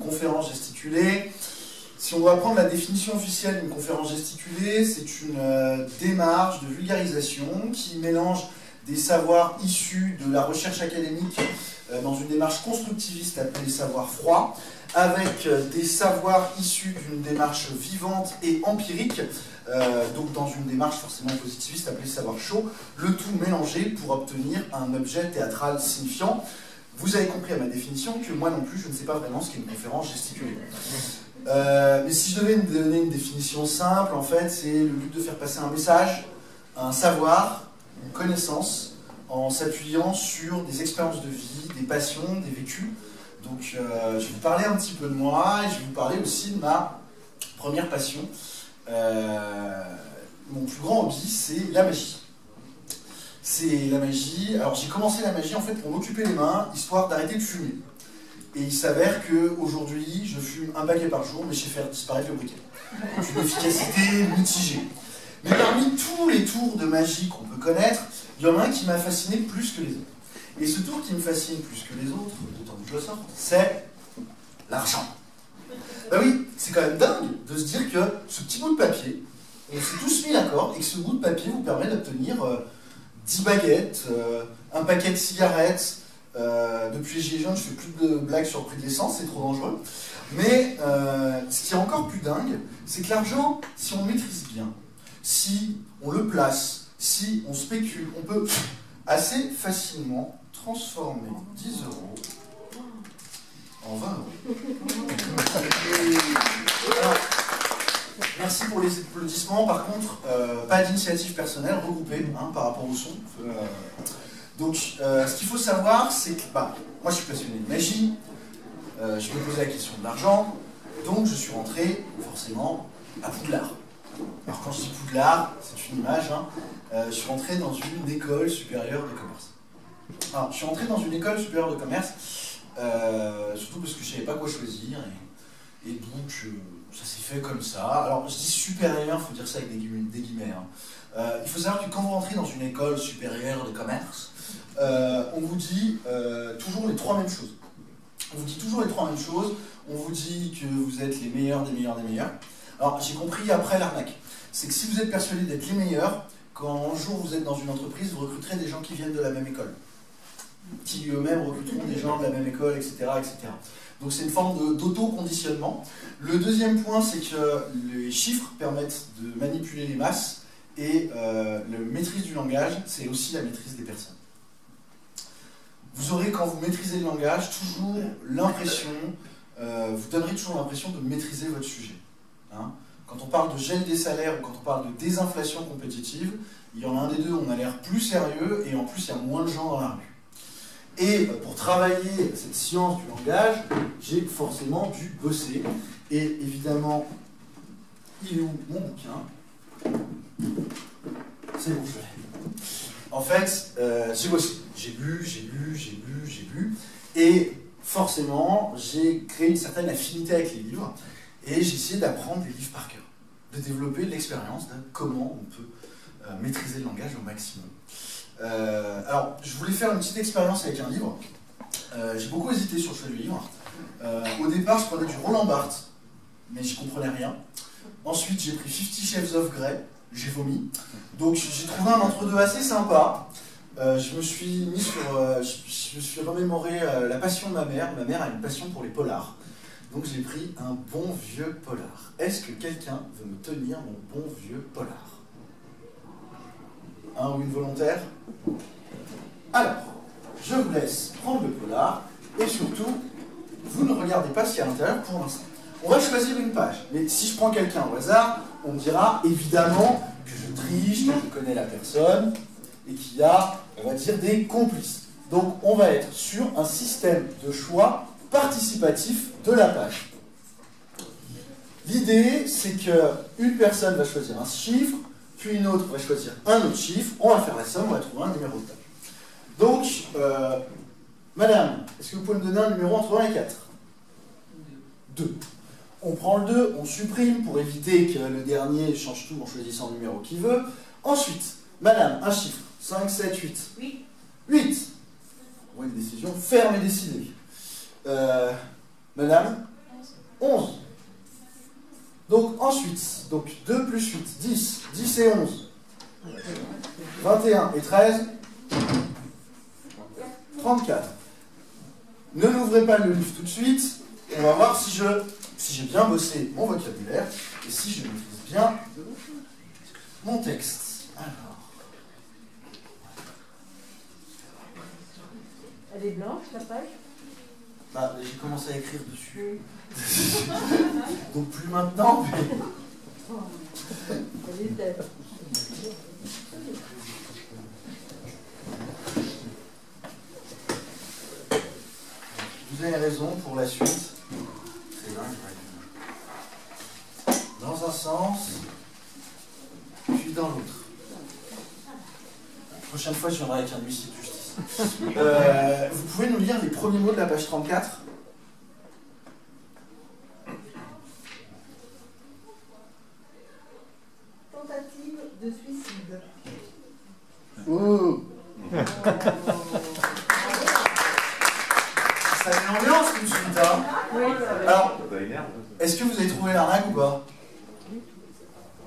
conférence gesticulée. Si on doit prendre la définition officielle d'une conférence gesticulée, c'est une démarche de vulgarisation qui mélange des savoirs issus de la recherche académique dans une démarche constructiviste appelée savoir froid, avec des savoirs issus d'une démarche vivante et empirique, donc dans une démarche forcément positiviste appelée savoir chaud, le tout mélangé pour obtenir un objet théâtral signifiant. Vous avez compris à ma définition que moi non plus je ne sais pas vraiment ce qu'est une conférence gesticulée. Mais si je devais me donner une définition simple, en fait, c'est le but de faire passer un message, un savoir, une connaissance, en s'appuyant sur des expériences de vie, des passions, des vécus. Donc je vais vous parler un petit peu de moi, et je vais vous parler aussi de ma première passion. Mon plus grand hobby, c'est la magie. C'est la magie. Alors j'ai commencé la magie en fait pour m'occuper les mains, histoire d'arrêter de fumer. Et il s'avère qu'aujourd'hui, je fume un paquet par jour, mais je sais faire disparaître le briquet. Une efficacité mitigée. Mais parmi tous les tours de magie qu'on peut connaître, il y en a un qui m'a fasciné plus que les autres. Et ce tour qui me fascine plus que les autres, d'autant que je le sors, c'est l'argent. Ben oui, c'est quand même dingue de se dire que ce petit bout de papier, on s'est tous mis d'accord, et que ce bout de papier vous permet d'obtenir 10 baguettes, un paquet de cigarettes. Depuis les Gilets jaunes, je fais plus de blagues sur le prix de l'essence, c'est trop dangereux. Mais ce qui est encore plus dingue, c'est que l'argent, si on le maîtrise bien, si on le place, si on spécule, on peut assez facilement transformer 10 € en 20 €. Alors, merci pour les applaudissements. Par contre, pas d'initiative personnelle regroupée par rapport au son. Donc, ce qu'il faut savoir, c'est que moi, je suis passionné de magie, je me posais la question de l'argent, donc je suis rentré, forcément, à Poudlard. Alors, quand je dis Poudlard, c'est une image, je suis rentré dans une école supérieure de commerce. Alors, je suis rentré dans une école supérieure de commerce, surtout parce que je ne savais pas quoi choisir, et donc, ça s'est fait comme ça. Alors, je dis supérieur, il faut dire ça avec des guillemets. Il faut savoir que quand vous rentrez dans une école supérieure de commerce, on vous dit toujours les 3 mêmes choses. On vous dit toujours les 3 mêmes choses. On vous dit que vous êtes les meilleurs des meilleurs des meilleurs. Alors, j'ai compris après l'arnaque. C'est que si vous êtes persuadé d'être les meilleurs, quand un jour vous êtes dans une entreprise, vous recruterez des gens qui viennent de la même école. Qui eux-mêmes recruteront des gens de la même école, etc. etc. Donc c'est une forme d'auto-conditionnement. Le deuxième point, c'est que les chiffres permettent de manipuler les masses. Et la maîtrise du langage, c'est aussi la maîtrise des personnes. Vous aurez, quand vous maîtrisez le langage, toujours l'impression, vous donnerez toujours l'impression de maîtriser votre sujet. Quand on parle de gel des salaires ou quand on parle de désinflation compétitive, il y en a un des deux, on a l'air plus sérieux et en plus il y a moins de gens dans la rue. Et pour travailler cette science du langage, j'ai forcément dû bosser. Et évidemment, il est où mon bouquin ? C'est bon, je l'ai. En fait, j'ai bossé. J'ai lu. Et forcément, j'ai créé une certaine affinité avec les livres. Et j'ai essayé d'apprendre les livres par cœur. De développer l'expérience de comment on peut maîtriser le langage au maximum. Alors, je voulais faire une petite expérience avec un livre. J'ai beaucoup hésité sur le choix du livre. Au départ, je prenais du Roland Barthes, mais je comprenais rien. Ensuite, j'ai pris 50 Shades of Grey, j'ai vomi. Donc, j'ai trouvé un entre-deux assez sympa. Je me suis mis sur. Je me suis remémoré la passion de ma mère. Ma mère a une passion pour les polars. Donc, j'ai pris un bon vieux polar. Est-ce que quelqu'un veut me tenir mon bon vieux polar? Un ou une volontaire? Alors, je vous laisse prendre le polar. Et surtout, vous ne regardez pas ce qu'il y a à l'intérieur pour l'instant. On va choisir une page, mais si je prends quelqu'un au hasard, on me dira évidemment que je triche, que je connais la personne, et qu'il y a, on va dire, des complices. Donc on va être sur un système de choix participatif de la page. L'idée, c'est qu'une personne va choisir un chiffre, puis une autre va choisir un autre chiffre, on va faire la somme, on va trouver un numéro de page. Donc, madame, est-ce que vous pouvez me donner un numéro entre 1 et 4? 2. On prend le 2, on supprime pour éviter que le dernier change tout en choisissant le numéro qu'il veut. Ensuite, madame, un chiffre. 5, 7, 8. 8. On voit une décision ferme et décidée. Madame, 11. Donc ensuite, donc 2 plus 8, 10. 10 et 11. 21 et 13. 34. Ne l'ouvrez pas le livre tout de suite. On va voir si j'ai bien bossé mon vocabulaire et si je maîtrise bien mon texte. Alors. Elle est blanche, la page? Bah, j'ai commencé à écrire dessus. Donc plus maintenant, mais... Elle est belle. Vous avez raison pour la suite. C'est dingue. Dans un sens, puis dans l'autre. La prochaine fois, je viendrai avec un huissier de justice. Vous pouvez nous lire les premiers mots de la page 34? Tentative de suicide. Oh. Ça met l'ambiance tout de suite, hein? Oui. Alors, est-ce que vous avez trouvé l'arnaque ou pas?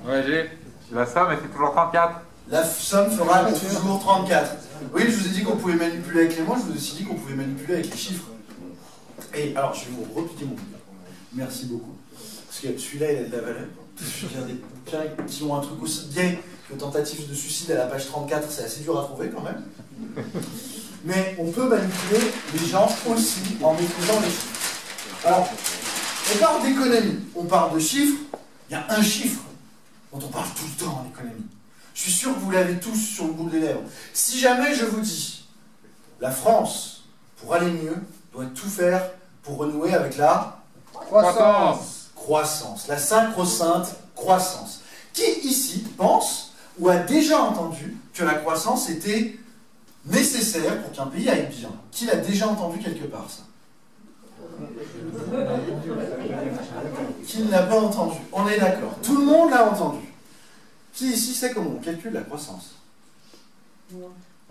Ouais, j'ai la somme, et c'est toujours 34. La somme fera toujours 34. Oui, je vous ai dit qu'on pouvait manipuler avec les mots, je vous ai aussi dit qu'on pouvait manipuler avec les chiffres. Et alors, je vais vous replier mon bouquin. Merci beaucoup. Parce que celui-là, il a de la valeur. Je viens des bouquins qui ont un truc aussi gay que tentative de suicide à la page 34, c'est assez dur à trouver quand même. Mais on peut manipuler les gens aussi en maîtrisant les chiffres. Alors, on parle d'économie, on parle de chiffres, il y a un chiffre dont on parle tout le temps en économie. Je suis sûr que vous l'avez tous sur le bout des lèvres. Si jamais je vous dis, la France, pour aller mieux, doit tout faire pour renouer avec la croissance. La sacro-sainte croissance. Qui ici pense ou a déjà entendu que la croissance était nécessaire pour qu'un pays aille bien? Qui l'a déjà entendu quelque part, ça? Qui ne l'a pas entendu? On est d'accord. Tout le monde l'a entendu. Qui ici sait comment on calcule la croissance?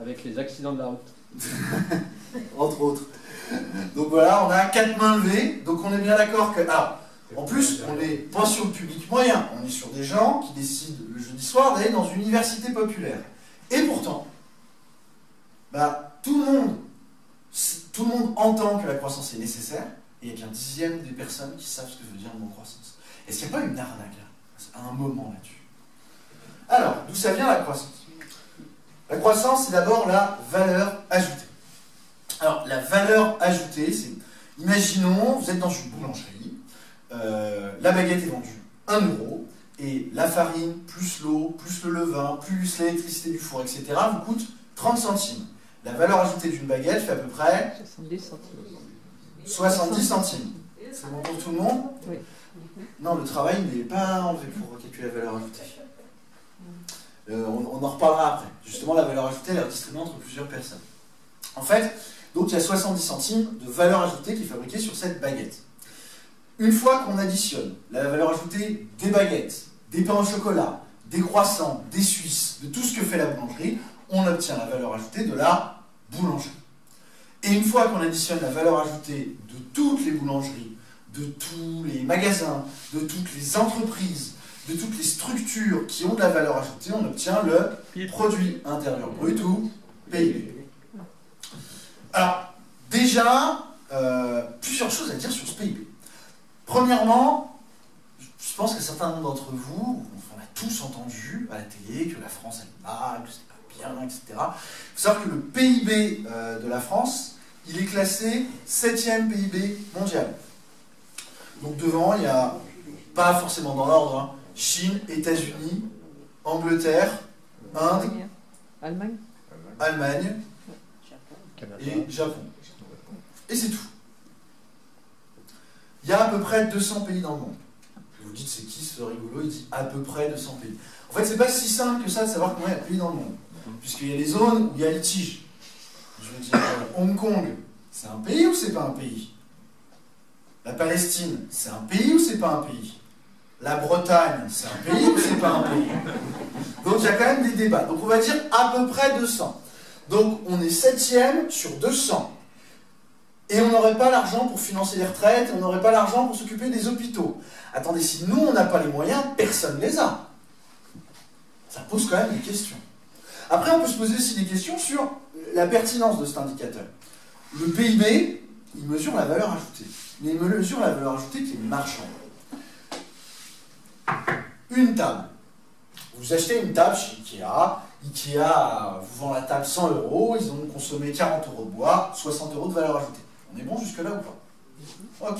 Avec les accidents de la route. Entre autres. Donc voilà, on a 4 mains levées, donc on est bien d'accord que... Alors, en plus, on n'est pas sur le public moyen, on est sur des gens qui décident le jeudi soir d'aller dans une université populaire. Et pourtant, bah, tout le monde entend que la croissance est nécessaire, et il n'y a qu'un dixième des personnes qui savent ce que veut dire le mot croissance. Est-ce qu'il n'y a pas une arnaque là, à un moment là-dessus? Alors, d'où ça vient la croissance? La croissance, c'est d'abord la valeur ajoutée. Alors, la valeur ajoutée, c'est... Imaginons, vous êtes dans une boulangerie, la baguette est vendue 1 €, et la farine, plus l'eau, plus le levain, plus l'électricité du four, etc., vous coûte 30 centimes. La valeur ajoutée d'une baguette fait à peu près 70 centimes. 70 centimes. C'est bon pour tout le monde? Oui. Non, le travail n'est pas enlevé pour calculer la valeur ajoutée. On en reparlera après. Justement, la valeur ajoutée, elle est redistribuée entre plusieurs personnes. En fait, donc il y a 70 centimes de valeur ajoutée qui est fabriquée sur cette baguette. Une fois qu'on additionne la valeur ajoutée des baguettes, des pains au chocolat, des croissants, des suisses, de tout ce que fait la boulangerie, on obtient la valeur ajoutée de la boulangerie. Et une fois qu'on additionne la valeur ajoutée de toutes les boulangeries, de tous les magasins, de toutes les entreprises, de toutes les structures qui ont de la valeur ajoutée, on obtient le produit intérieur brut ou PIB. Alors, déjà, plusieurs choses à dire sur ce PIB. Premièrement, je pense qu'un certain nombre d'entre vous, on a tous entendu à la télé que la France est mal, que c'est pas bien, etc. Il faut savoir que le PIB de la France, il est classé 7e PIB mondial. Donc devant, il y a, pas forcément dans l'ordre, hein, Chine, États-Unis, Angleterre, Inde, Allemagne et Japon. Et c'est tout. Il y a à peu près 200 pays dans le monde. Vous vous dites, c'est qui ce rigolo? Il dit à peu près 200 pays. En fait, c'est pas si simple que ça de savoir combien il y a de pays dans le monde. Puisqu'il y a des zones où il y a litige. Je veux dire, Hong Kong, c'est un pays ou c'est pas un pays? La Palestine, c'est un pays ou c'est pas un pays? La Bretagne, c'est un pays ou c'est pas un pays? Donc il y a quand même des débats. Donc on va dire à peu près 200. Donc on est 7e sur 200. Et on n'aurait pas l'argent pour financer les retraites, on n'aurait pas l'argent pour s'occuper des hôpitaux. Attendez, si nous, on n'a pas les moyens, personne ne les a. Ça pose quand même des questions. Après, on peut se poser aussi des questions sur la pertinence de cet indicateur. Le PIB, il mesure la valeur ajoutée. Mais il mesure la valeur ajoutée qui est marchande. Une table. Vous achetez une table chez Ikea. Ikea vous vend la table 100 €. Ils ont consommé 40 € de bois, 60 € de valeur ajoutée. On est bon jusque-là ou pas? Ok.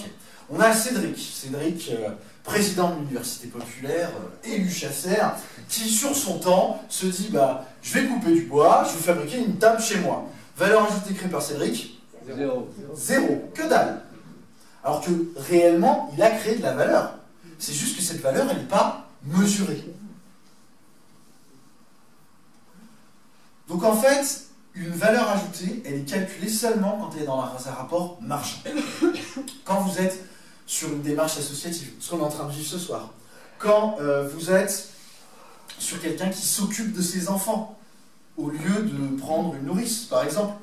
On a Cédric. Cédric, président de l'Université populaire, élu chasseur, qui sur son temps se dit bah, je vais couper du bois, je vais fabriquer une table chez moi. Valeur ajoutée créée par Cédric? Zéro. Que dalle. Alors que réellement, il a créé de la valeur. C'est juste que cette valeur, elle n'est pas mesurée. Donc en fait, une valeur ajoutée, elle est calculée seulement quand elle est dans un rapport marchand. Quand vous êtes sur une démarche associative, ce qu'on est en train de vivre ce soir. Quand vous êtes sur quelqu'un qui s'occupe de ses enfants, au lieu de prendre une nourrice, par exemple,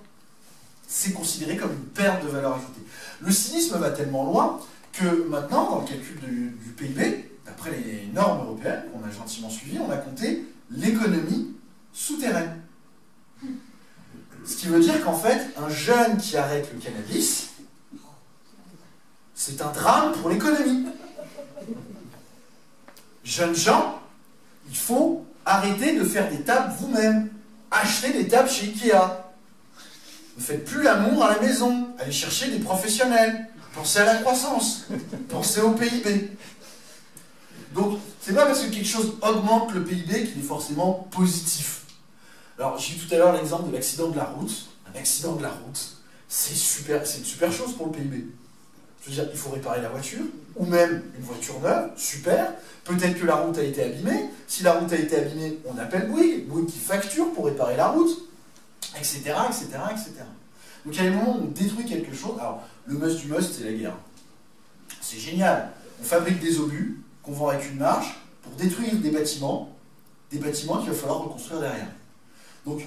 c'est considéré comme une perte de valeur ajoutée. Le cynisme va tellement loin que maintenant, dans le calcul du PIB, d'après les normes européennes qu'on a gentiment suivies, on a compté l'économie souterraine. Ce qui veut dire qu'en fait, un jeune qui arrête le cannabis, c'est un drame pour l'économie. Jeunes gens, il faut arrêter de faire des tables vous-même. Achetez des tables chez Ikea. Ne faites plus l'amour à la maison. Allez chercher des professionnels. Pensez à la croissance. Pensez au PIB. Donc, c'est pas parce que quelque chose augmente le PIB qu'il est forcément positif. Alors, j'ai eu tout à l'heure l'exemple de l'accident de la route. Un accident de la route, c'est une super chose pour le PIB. Je veux dire, il faut réparer la voiture, ou même une voiture neuve, super. Peut-être que la route a été abîmée. Si la route a été abîmée, on appelle Bouygues. Bouygues qui facture pour réparer la route, etc., etc., etc. Donc, il y a des moments où on détruit quelque chose. Alors, le must du must, c'est la guerre. C'est génial. On fabrique des obus qu'on vend avec une marge pour détruire des bâtiments qu'il va falloir reconstruire derrière. Donc,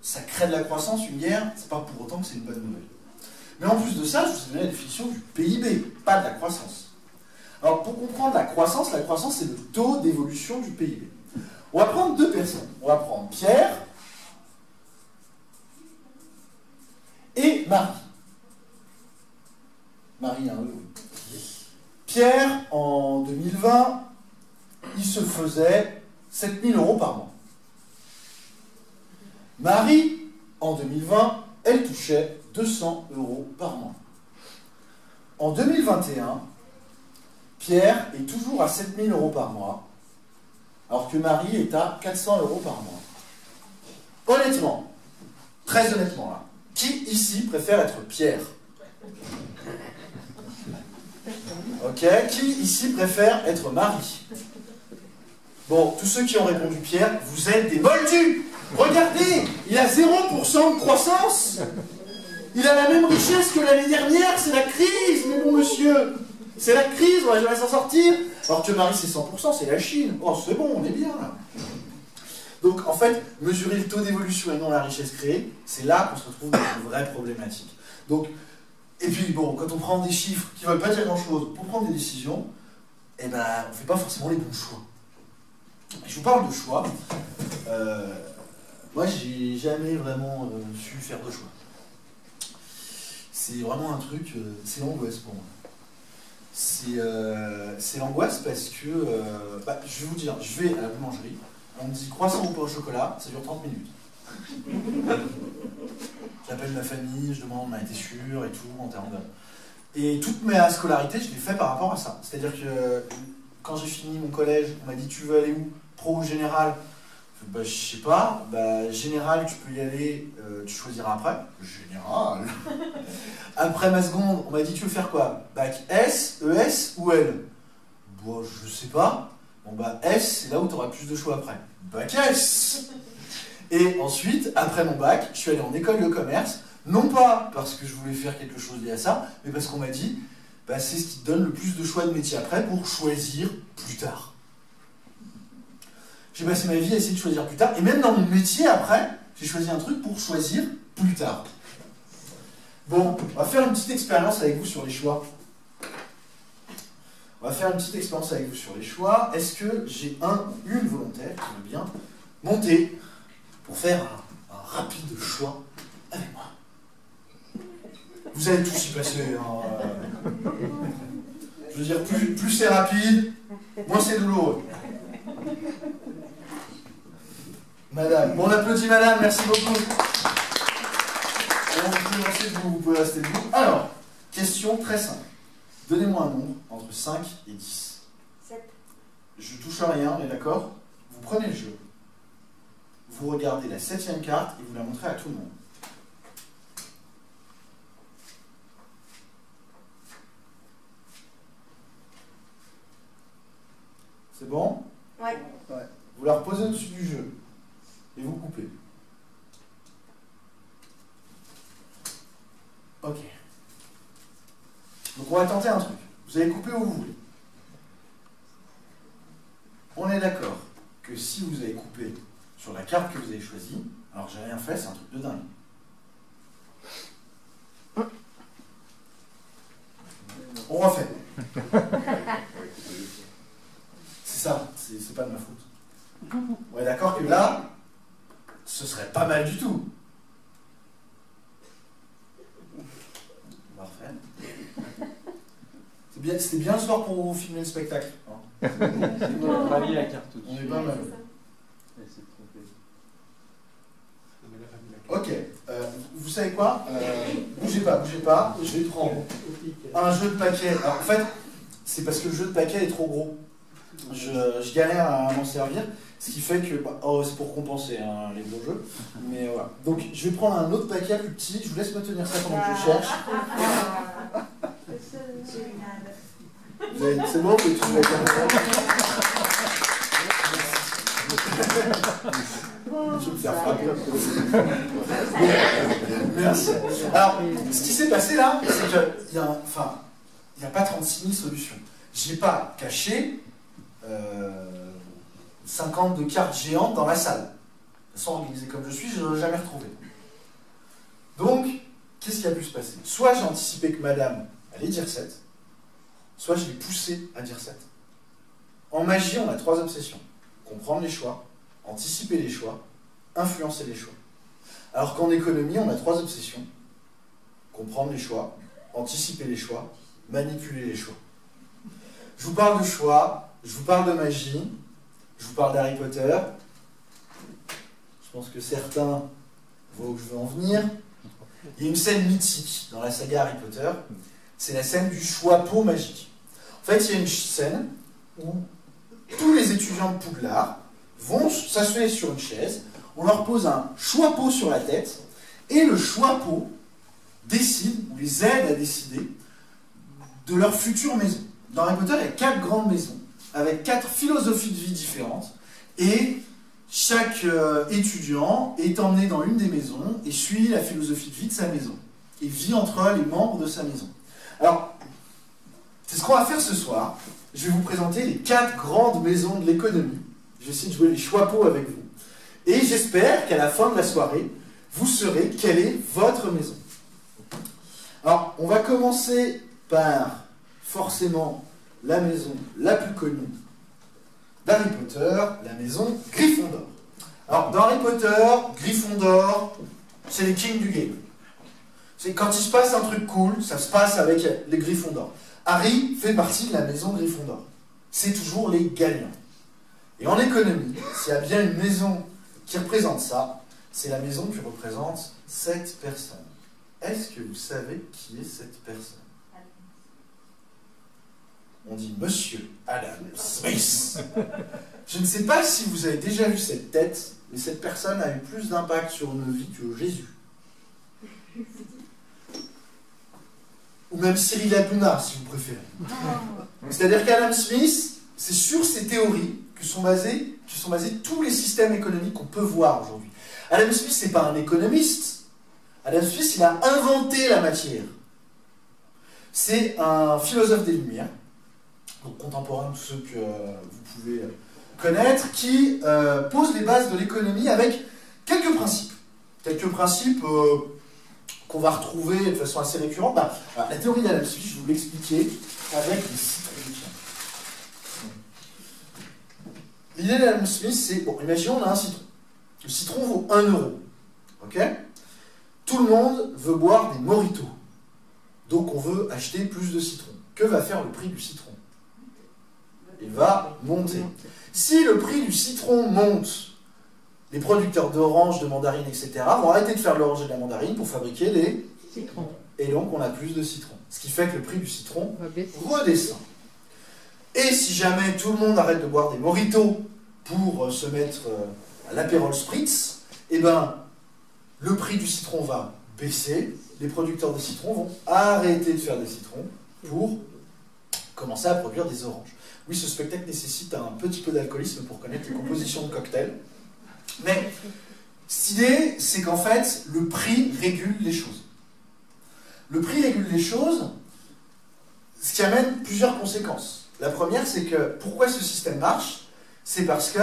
ça crée de la croissance, une guerre, c'est pas pour autant que c'est une bonne nouvelle. Mais en plus de ça, je vous ai donné la définition du PIB, pas de la croissance. Alors, pour comprendre la croissance, c'est le taux d'évolution du PIB. On va prendre deux personnes. On va prendre Pierre et Marie. Marie, hein, oui. Pierre, en 2020, il se faisait 7 000 € par mois. Marie, en 2020, elle touchait 200 € par mois. En 2021, Pierre est toujours à 7 000 € par mois, alors que Marie est à 400 € par mois. Honnêtement, très honnêtement, là, qui ici préfère être Pierre? Ok, qui ici préfère être Marie? Bon, tous ceux qui ont répondu Pierre, vous êtes des moldus! Regardez, il a 0% de croissance. Il a la même richesse que l'année dernière, c'est la crise, mon bon monsieur. C'est la crise, on va jamais s'en sortir. Alors que Marie, c'est 100%, c'est la Chine. Oh, c'est bon, on est bien là. Donc, en fait, mesurer le taux d'évolution et non la richesse créée, c'est là qu'on se retrouve dans une vraie problématique. Donc, et puis, bon, quand on prend des chiffres qui ne veulent pas dire grand-chose pour prendre des décisions, eh ben, on ne fait pas forcément les bons choix. Et je vous parle de choix. Moi, j'ai jamais vraiment su faire de choix. C'est vraiment un truc, c'est l'angoisse pour moi. C'est l'angoisse parce que, je vais vous dire, je vais à la boulangerie, on me dit croissant ou pain au chocolat, ça dure 30 minutes. J'appelle ma famille, je demande, on a été sûr et tout, en termes de... Et toute ma scolarité, je l'ai fait par rapport à ça. C'est-à-dire que quand j'ai fini mon collège, on m'a dit tu veux aller où? Pro ou général? Bah, je sais pas, bah, général tu peux y aller, tu choisiras après. Général. Après ma seconde, on m'a dit tu veux faire quoi? Bac S, ES ou L? Bon, je sais pas. Bon bah S, c'est là où tu auras plus de choix après. Bac S. Et ensuite, après mon bac, je suis allé en école de commerce, non pas parce que je voulais faire quelque chose lié à ça, mais parce qu'on m'a dit, bah, c'est ce qui te donne le plus de choix de métier après pour choisir plus tard. J'ai passé ma vie à essayer de choisir plus tard, et même dans mon métier après, j'ai choisi un truc pour choisir plus tard. Bon, on va faire une petite expérience avec vous sur les choix. On va faire une petite expérience avec vous sur les choix. Est-ce que j'ai un ou une volontaire qui veut bien monter pour faire un rapide choix avec moi? Vous allez tous y passer. Hein. Je veux dire, plus c'est rapide, moins c'est douloureux. Madame. Bon, on applaudit madame, merci beaucoup. Alors, vous pouvez rester debout, vous pouvez rester debout. Alors, question très simple. Donnez-moi un nombre entre 5 et 10. 7. Je touche à rien, on est d'accord? Vous prenez le jeu. Vous regardez la 7e carte et vous la montrez à tout le monde. C'est bon? Ouais. Vous la reposez au-dessus du jeu. Et vous coupez. Ok. Donc on va tenter un truc. Vous allez couper où vous voulez. On est d'accord que si vous avez coupé sur la carte que vous avez choisie, alors j'ai rien fait, c'est un truc de dingue. On refait. C'est ça, c'est pas de ma faute. On est d'accord que là, ce serait pas mal du tout. On va refaire. C'était bien le soir pour vous filmer le spectacle. Hein. On a rallié la carte tout de On suite. est pas mal. Elle s'est trompée. Ok, vous savez quoi? Bougez pas, je vais prendre un jeu de paquet. Alors en fait, c'est parce que le jeu de paquet est trop gros. Je galère à m'en servir, ce qui fait que... oh, c'est pour compenser hein, les gros jeux. Mais voilà. Donc je vais prendre un autre paquet plus petit, je vous laisse me tenir ça pendant que je cherche. C'est bon, vous pouvez tout je vais me faire frapper. Merci. Alors, ce qui s'est passé là, c'est qu'il y a, il n'y a pas 36 000 solutions. Je n'ai pas caché 52 cartes géantes dans la salle. De toute façon, organisé comme je suis, je ne l'aurais jamais retrouvé. Donc, qu'est-ce qui a pu se passer? Soit j'ai anticipé que madame allait dire 7, soit je l'ai poussé à dire 7. En magie, on a 3 obsessions. Comprendre les choix, anticiper les choix, influencer les choix. Alors qu'en économie, on a 3 obsessions. Comprendre les choix, anticiper les choix, manipuler les choix. Je vous parle de choix, je vous parle de magie, je vous parle d'Harry Potter. Je pense que certains voient où je veux en venir. Il y a une scène mythique dans la saga Harry Potter, c'est la scène du choix-pot magique. En fait, il y a une scène où tous les étudiants de Poudlard vont s'asseoir sur une chaise, on leur pose un choix-pot sur la tête, et le choix-pot décide, ou les aide à décider, de leur future maison. Dans Harry Potter, il y a 4 grandes maisons, avec 4 philosophies de vie différentes, et chaque étudiant est emmené dans une des maisons et suit la philosophie de vie de sa maison, et vit entre les membres de sa maison. Alors, c'est ce qu'on va faire ce soir. Je vais vous présenter les 4 grandes maisons de l'économie. Je vais essayer de jouer les choix-pots avec vous. Et j'espère qu'à la fin de la soirée, vous saurez quelle est votre maison. Alors, on va commencer par, forcément, la maison la plus connue d'Harry Potter, la maison Gryffondor. Alors, dans Harry Potter, Gryffondor, c'est les kings du game. C'est quand il se passe un truc cool, ça se passe avec les Gryffondor. Harry fait partie de la maison Gryffondor. C'est toujours les gagnants. Et en économie, s'il y a bien une maison qui représente ça, c'est la maison qui représente cette personne. Est-ce que vous savez qui est cette personne? On dit Monsieur Adam Smith. Je ne sais pas si vous avez déjà vu cette tête, mais cette personne a eu plus d'impact sur nos vies que Jésus. Ou même Cyril Hanouna, si vous préférez. C'est-à-dire qu'Adam Smith, c'est sur ces théories que sont basés tous les systèmes économiques qu'on peut voir aujourd'hui. Adam Smith, c'est pas un économiste. Adam Smith, il a inventé la matière. C'est un philosophe des Lumières, donc contemporain de tous ceux que vous pouvez connaître, qui pose les bases de l'économie avec quelques principes. Quelques principes qu'on va retrouver de façon assez récurrente. La théorie d'Adam Smith, je vais vous l'expliquer avec les citrons. L'idée d'Adam Smith, c'est, bon, imaginons on a un citron. Le citron vaut 1 €. Ok? Tout le monde veut boire des mojitos. Donc on veut acheter plus de citron. Que va faire le prix du citron? Il va monter. Si le prix du citron monte, les producteurs d'oranges, de mandarines, etc. vont arrêter de faire de l'orange et de la mandarine pour fabriquer des Citron. Et donc on a plus de citron. Ce qui fait que le prix du citron On va baisser. redescend. Et si jamais tout le monde arrête de boire des mojitos pour se mettre à l'apérol spritz, eh ben, le prix du citron va baisser, les producteurs de citron vont arrêter de faire des citrons pour commencer à produire des oranges. Oui, ce spectacle nécessite un petit peu d'alcoolisme pour connaître les compositions de cocktails. Mais cette idée, c'est qu'en fait, le prix régule les choses. Le prix régule les choses, ce qui amène plusieurs conséquences. La première, c'est que pourquoi ce système marche? C'est parce que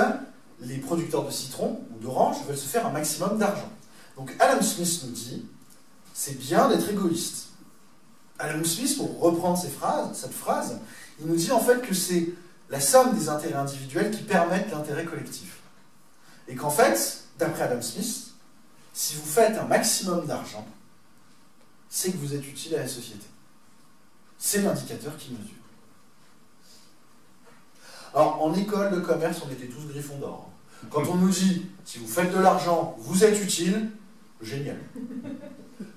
les producteurs de citron ou d'orange veulent se faire un maximum d'argent. Donc Adam Smith nous dit, c'est bien d'être égoïste. Adam Smith, pour reprendre cette phrase, il nous dit en fait que c'est la somme des intérêts individuels qui permettent l'intérêt collectif. Et qu'en fait, d'après Adam Smith, si vous faites un maximum d'argent, c'est que vous êtes utile à la société. C'est l'indicateur qui mesure. Alors, en école de commerce, on était tous griffons d'or. Quand on nous dit, si vous faites de l'argent, vous êtes utile, génial.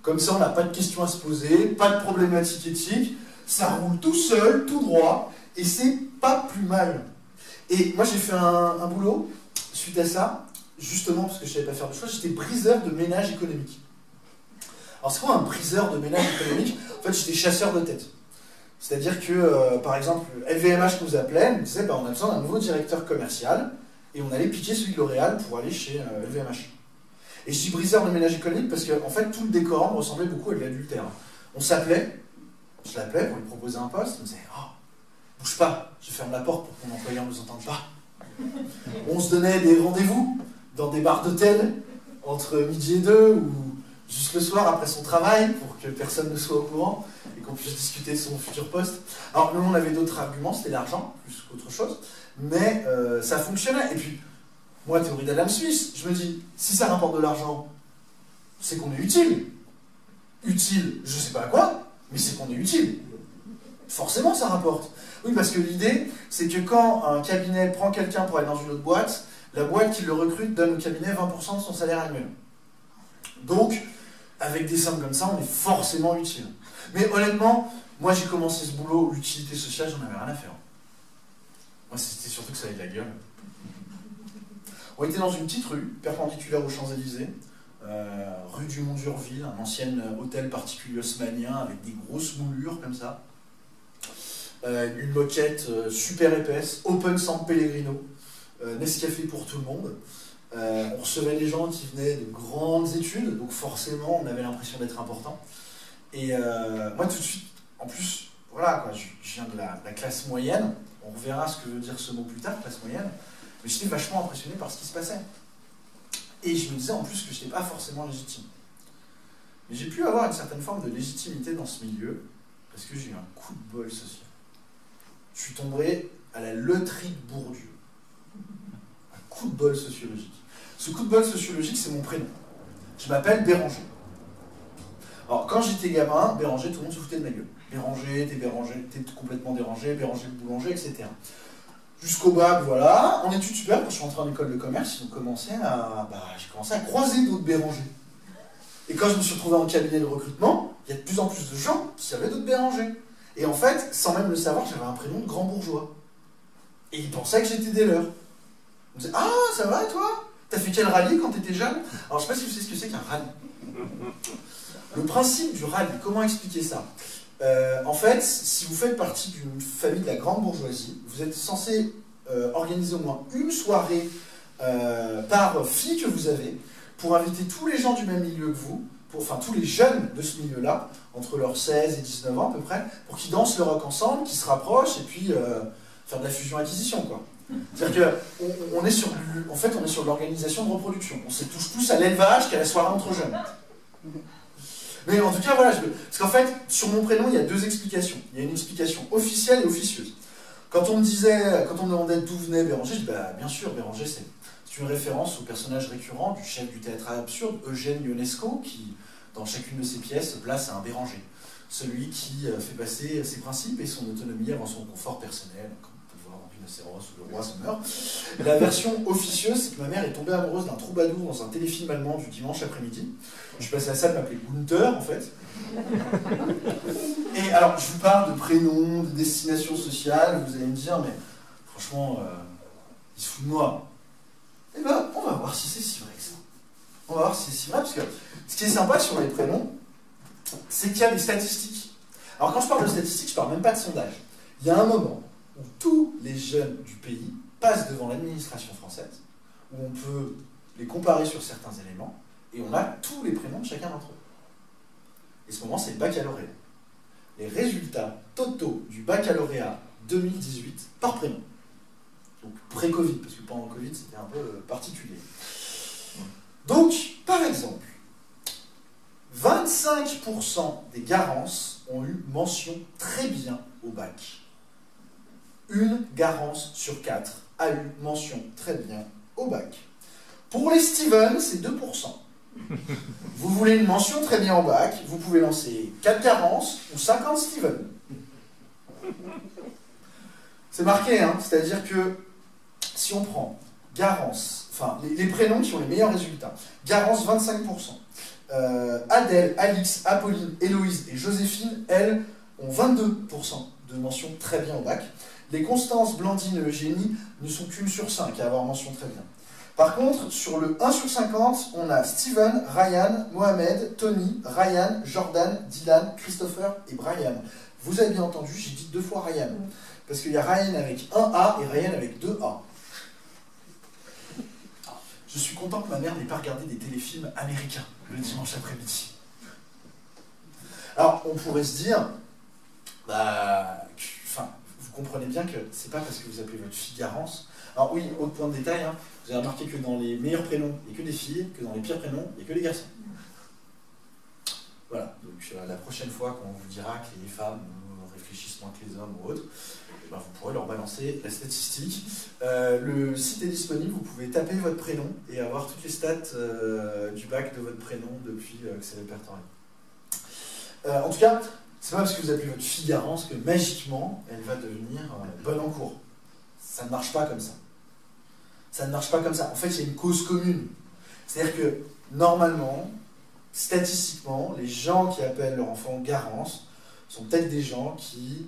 Comme ça, on n'a pas de questions à se poser, pas de problématiques éthiques, ça roule tout seul, tout droit, et c'est pas plus mal. Et moi, j'ai fait un boulot suite à ça, justement parce que je ne savais pas faire de choix, j'étais briseur de ménage économique. Alors, c'est quoi un briseur de ménage économique? En fait, j'étais chasseur de tête. C'est-à-dire que, par exemple, LVMH nous appelait, nous disait, on a besoin d'un nouveau directeur commercial, et on allait piquer celui de L'Oréal pour aller chez LVMH. Et je dis briseur de ménage économique parce que, en fait, tout le décorum ressemblait beaucoup à de l'adultère. On s'appelait, je l'appelais pour lui proposer un poste, il me disait, oh, bouge pas, je ferme la porte pour que mon employeur ne nous entende pas. On se donnait des rendez-vous dans des bars d'hôtel entre midi et 2 ou juste le soir après son travail pour que personne ne soit au courant et qu'on puisse discuter de son futur poste. Alors nous on avait d'autres arguments, c'était l'argent plus qu'autre chose, mais ça fonctionnait. Et puis moi, théorie d'Adam Smith, je me dis, si ça rapporte de l'argent, c'est qu'on est utile. Utile, je sais pas à quoi, mais c'est qu'on est utile. Forcément ça rapporte. Oui, parce que l'idée, c'est que quand un cabinet prend quelqu'un pour aller dans une autre boîte, la boîte qui le recrute donne au cabinet 20% de son salaire annuel. Donc, avec des sommes comme ça, on est forcément utile. Mais honnêtement, moi j'ai commencé ce boulot, l'utilité sociale, j'en avais rien à faire. Moi c'était surtout que ça avait de la gueule. On était dans une petite rue, perpendiculaire aux Champs-Élysées, rue du Mont-d'Urville, un ancien hôtel particulier haussmannien avec des grosses moulures comme ça. Une moquette super épaisse, Open San Pellegrino, Nescafé pour tout le monde. On recevait des gens qui venaient de grandes études, donc forcément on avait l'impression d'être important. Et moi tout de suite, en plus, voilà, quoi, je viens de la classe moyenne, on reverra ce que veut dire ce mot plus tard, classe moyenne, mais j'étais vachement impressionné par ce qui se passait. Et je me disais en plus que je n'étais pas forcément légitime. Mais j'ai pu avoir une certaine forme de légitimité dans ce milieu, parce que j'ai eu un coup de bol social. Je suis tombé à la loterie de Bourdieu. Un coup de bol sociologique. Ce coup de bol sociologique, c'est mon prénom. Je m'appelle Béranger. Alors, quand j'étais gamin, Béranger, tout le monde se foutait de ma gueule. Béranger, t'es complètement dérangé, Béranger le boulanger, etc. Jusqu'au bac, voilà. En études supérieures, quand je suis rentré en école de commerce, j'ai commencé à croiser d'autres Bérangers. Et quand je me suis retrouvé en cabinet de recrutement, il y a de plus en plus de gens qui savaient d'autres Bérangers. Et en fait, sans même le savoir, j'avais un prénom de grand bourgeois. Et ils pensaient que j'étais des leurs. Ils me disaient, ah, ça va toi? T'as fait quel rallye quand t'étais jeune? Alors je sais pas si vous savez ce que c'est qu'un rallye. Le principe du rallye, comment expliquer ça? En fait, si vous faites partie d'une famille de la grande bourgeoisie, vous êtes censé organiser au moins une soirée par fille que vous avez, pour inviter tous les gens du même milieu que vous, enfin tous les jeunes de ce milieu-là, entre leurs 16 et 19 ans à peu près, pour qu'ils dansent le rock ensemble, qu'ils se rapprochent, et puis faire de la fusion-acquisition, quoi. C'est-à-dire qu'on est sur, en fait, on est sur l'organisation de reproduction. On se touche plus à l'élevage qu'à la soirée entre jeunes. Mais en tout cas, voilà, parce qu'en fait, sur mon prénom, il y a deux explications. Il y a une explication officielle et officieuse. Quand on me demandait d'où venait Béranger, je dis bah, bien sûr, Béranger, c'est une référence au personnage récurrent du chef du théâtre absurde, Eugène Ionesco, qui, dans chacune de ses pièces, place un Béranger. Celui qui fait passer ses principes et son autonomie avant son confort personnel, comme on peut le voir dans Rhinocéros ou Le Roi se meurt. La version officieuse, c'est que ma mère est tombée amoureuse d'un troubadour dans un téléfilm allemand du dimanche après-midi. Je suis passé à ça de m'appeler Gunther, en fait. Et alors, je vous parle de prénoms, de destination sociale, vous allez me dire, mais franchement, il se fout de moi. Eh ben, on va voir si c'est si vrai que ça. On va voir si c'est si vrai, parce que ce qui est sympa sur les prénoms, c'est qu'il y a des statistiques. Alors quand je parle de statistiques, je parle même pas de sondage. Il y a un moment où tous les jeunes du pays passent devant l'administration française, où on peut les comparer sur certains éléments, et on a tous les prénoms de chacun d'entre eux. Et ce moment, c'est le baccalauréat. Les résultats totaux du baccalauréat 2018 par prénom. Donc pré-Covid, parce que pendant le Covid, c'était un peu particulier. Donc, par exemple, 25% des Garences ont eu mention très bien au bac. Une Garance sur 4 a eu mention très bien au bac. Pour les Steven, c'est 2%. Vous voulez une mention très bien au bac, vous pouvez lancer 4 Garences ou 50 Steven. C'est marqué, hein, c'est-à-dire que si on prend Garance, enfin les prénoms qui ont les meilleurs résultats, Garance 25%. Adèle, Alix, Apolline, Héloïse et Joséphine, elles, ont 22% de mention très bien au bac. Les Constance, Blandine et Eugénie ne sont qu'une sur 5 à avoir mention très bien. Par contre, sur le 1 sur 50, on a Steven, Ryan, Mohamed, Tony, Ryan, Jordan, Dylan, Christopher et Brian. Vous avez bien entendu, j'ai dit 2 fois Ryan. Parce qu'il y a Ryan avec 1 A et Ryan avec 2 A. Je suis content que ma mère n'ait pas regardé des téléfilms américains le dimanche après-midi. Alors, on pourrait se dire, vous comprenez bien que c'est pas parce que vous appelez votre fille Garance. Alors oui, autre point de détail, hein, vous avez remarqué que dans les meilleurs prénoms, il n'y a que des filles, que dans les pires prénoms, il n'y a que des garçons. Voilà, donc la prochaine fois qu'on vous dira que les femmes réfléchissent moins que les hommes ou autres, vous pourrez leur balancer la statistique. Le site est disponible, vous pouvez taper votre prénom et avoir toutes les stats du bac de votre prénom depuis que c'est répertorié. En tout cas, c'est pas parce que vous appelez votre fille Garance que magiquement elle va devenir bonne en cours. Ça ne marche pas comme ça. Ça ne marche pas comme ça. En fait, il y a une cause commune. C'est-à-dire que normalement, statistiquement, les gens qui appellent leur enfant Garance sont peut-être des gens qui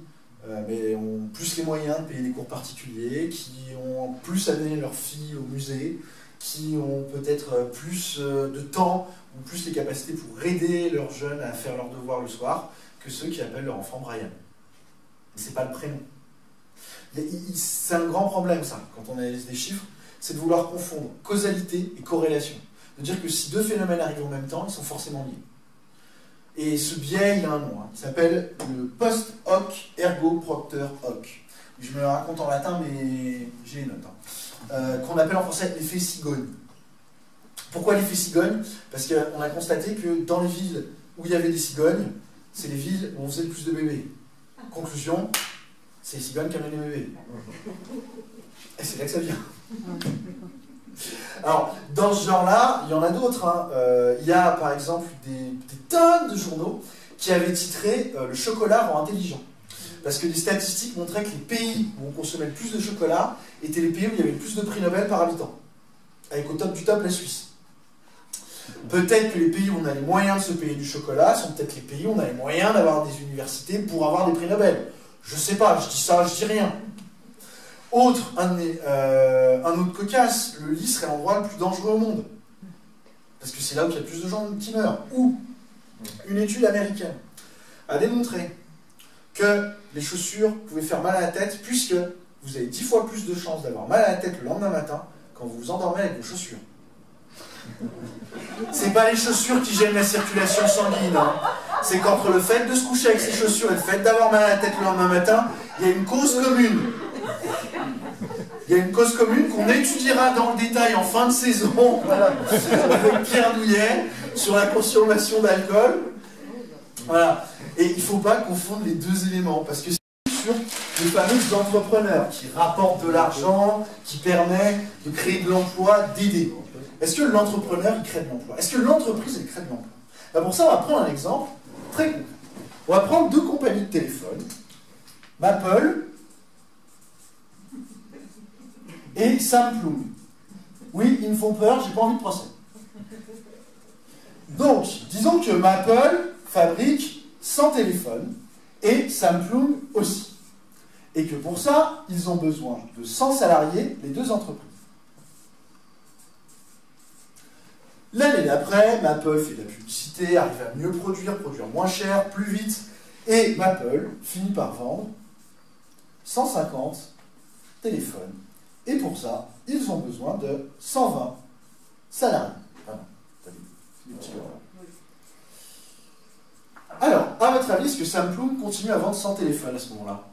mais ont plus les moyens de payer des cours particuliers, qui ont plus amené leur fille au musée, qui ont peut-être plus de temps ou plus les capacités pour aider leurs jeunes à faire leurs devoirs le soir que ceux qui appellent leur enfant Brian. Mais c'est pas le prénom. C'est un grand problème ça, quand on analyse des chiffres, c'est de vouloir confondre causalité et corrélation. De dire que si 2 phénomènes arrivent en même temps, ils sont forcément liés. Et ce biais, il a un nom, hein. Il s'appelle le post hoc ergo propter hoc. Je me le raconte en latin, mais j'ai les notes. Hein. Qu'on appelle en français l'effet cigogne. Pourquoi l'effet cigogne? Parce qu'on a constaté que dans les villes où il y avait des cigognes, c'est les villes où on faisait le plus de bébés. Conclusion, c'est les cigognes qui amènent les bébés. Et c'est là que ça vient. Alors, dans ce genre-là, il y en a d'autres. Hein. Il y a par exemple des tonnes de journaux qui avaient titré « Le chocolat rend intelligent ». Parce que des statistiques montraient que les pays où on consommait le plus de chocolat étaient les pays où il y avait le plus de prix Nobel par habitant. Avec au top du top la Suisse. Peut-être que les pays où on a les moyens de se payer du chocolat sont peut-être les pays où on a les moyens d'avoir des universités pour avoir des prix Nobel. Je sais pas, je dis ça, je dis rien. Un autre cocasse, le lit serait l'endroit le plus dangereux au monde. Parce que c'est là où il y a le plus de gens qui meurent. Ou une étude américaine a démontré que les chaussures pouvaient faire mal à la tête puisque vous avez 10 fois plus de chances d'avoir mal à la tête le lendemain matin quand vous vous endormez avec vos chaussures. C'est pas les chaussures qui gênent la circulation sanguine. Hein. C'est qu'entre le fait de se coucher avec ses chaussures et le fait d'avoir mal à la tête le lendemain matin, il y a une cause commune. Il y a une cause commune qu'on étudiera dans le détail en fin de saison, voilà, avec Pierre Douillet, sur la consommation d'alcool. Voilà. Et il ne faut pas confondre les deux éléments, parce que c'est sur les fameux entrepreneurs qui rapportent de l'argent, qui permet de créer de l'emploi, d'aider. Est-ce que l'entrepreneur, il crée de l'emploi? Est-ce que l'entreprise, elle crée de l'emploi? Ben pour ça, on va prendre un exemple très concret. On va prendre deux compagnies de téléphone, Maple et Samplung. Oui, ils me font peur, j'ai pas envie de procès. Donc, disons que Maple fabrique 100 téléphones et Samplung aussi. Et que pour ça, ils ont besoin de 100 salariés, les deux entreprises. L'année d'après, Maple fait de la publicité, arrive à mieux produire moins cher, plus vite, et Maple finit par vendre 150 téléphones. Et pour ça, ils ont besoin de 120 salariés. Alors, à votre avis, est-ce que Samplung continue à vendre 100 téléphones à ce moment-là?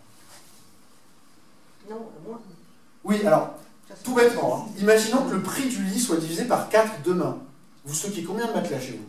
Non, moins. Oui, alors, tout bêtement, hein, imaginons que le prix du lit soit divisé par 4 demain. Vous stockez combien de matelas chez vous?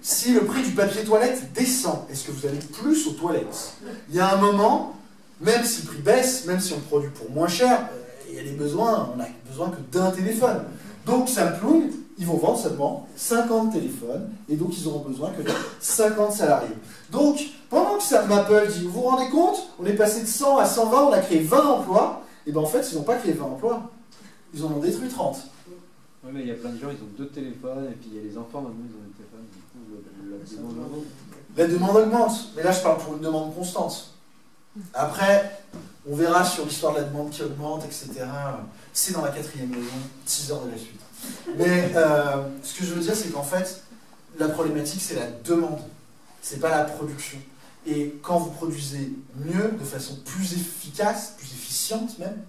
Si le prix du papier toilette descend, est-ce que vous allez plus aux toilettes? Il y a un moment, même si le prix baisse, même si on produit pour moins cher, il y a des besoins, on n'a besoin que d'un téléphone. Donc Samplung, ils vont vendre seulement 50 téléphones, et donc ils auront besoin que de 50 salariés. Donc, pendant que Maple dit, vous vous rendez compte, on est passé de 100 à 120, on a créé 20 emplois, et bien en fait, ils n'ont pas créé 20 emplois, ils en ont détruit 30. Oui, mais il y a plein de gens, ils ont 2 téléphones, et puis il y a les enfants, maintenant, ils ont des téléphones, du coup, la demande augmente. La demande augmente, mais là je parle pour une demande constante. Après, on verra sur l'histoire de la demande qui augmente, etc. C'est dans la 4e leçon, 6 heures de la suite. Mais ce que je veux dire, c'est qu'en fait, la problématique, c'est la demande. C'est pas la production. Et quand vous produisez mieux, de façon plus efficace, plus efficiente même,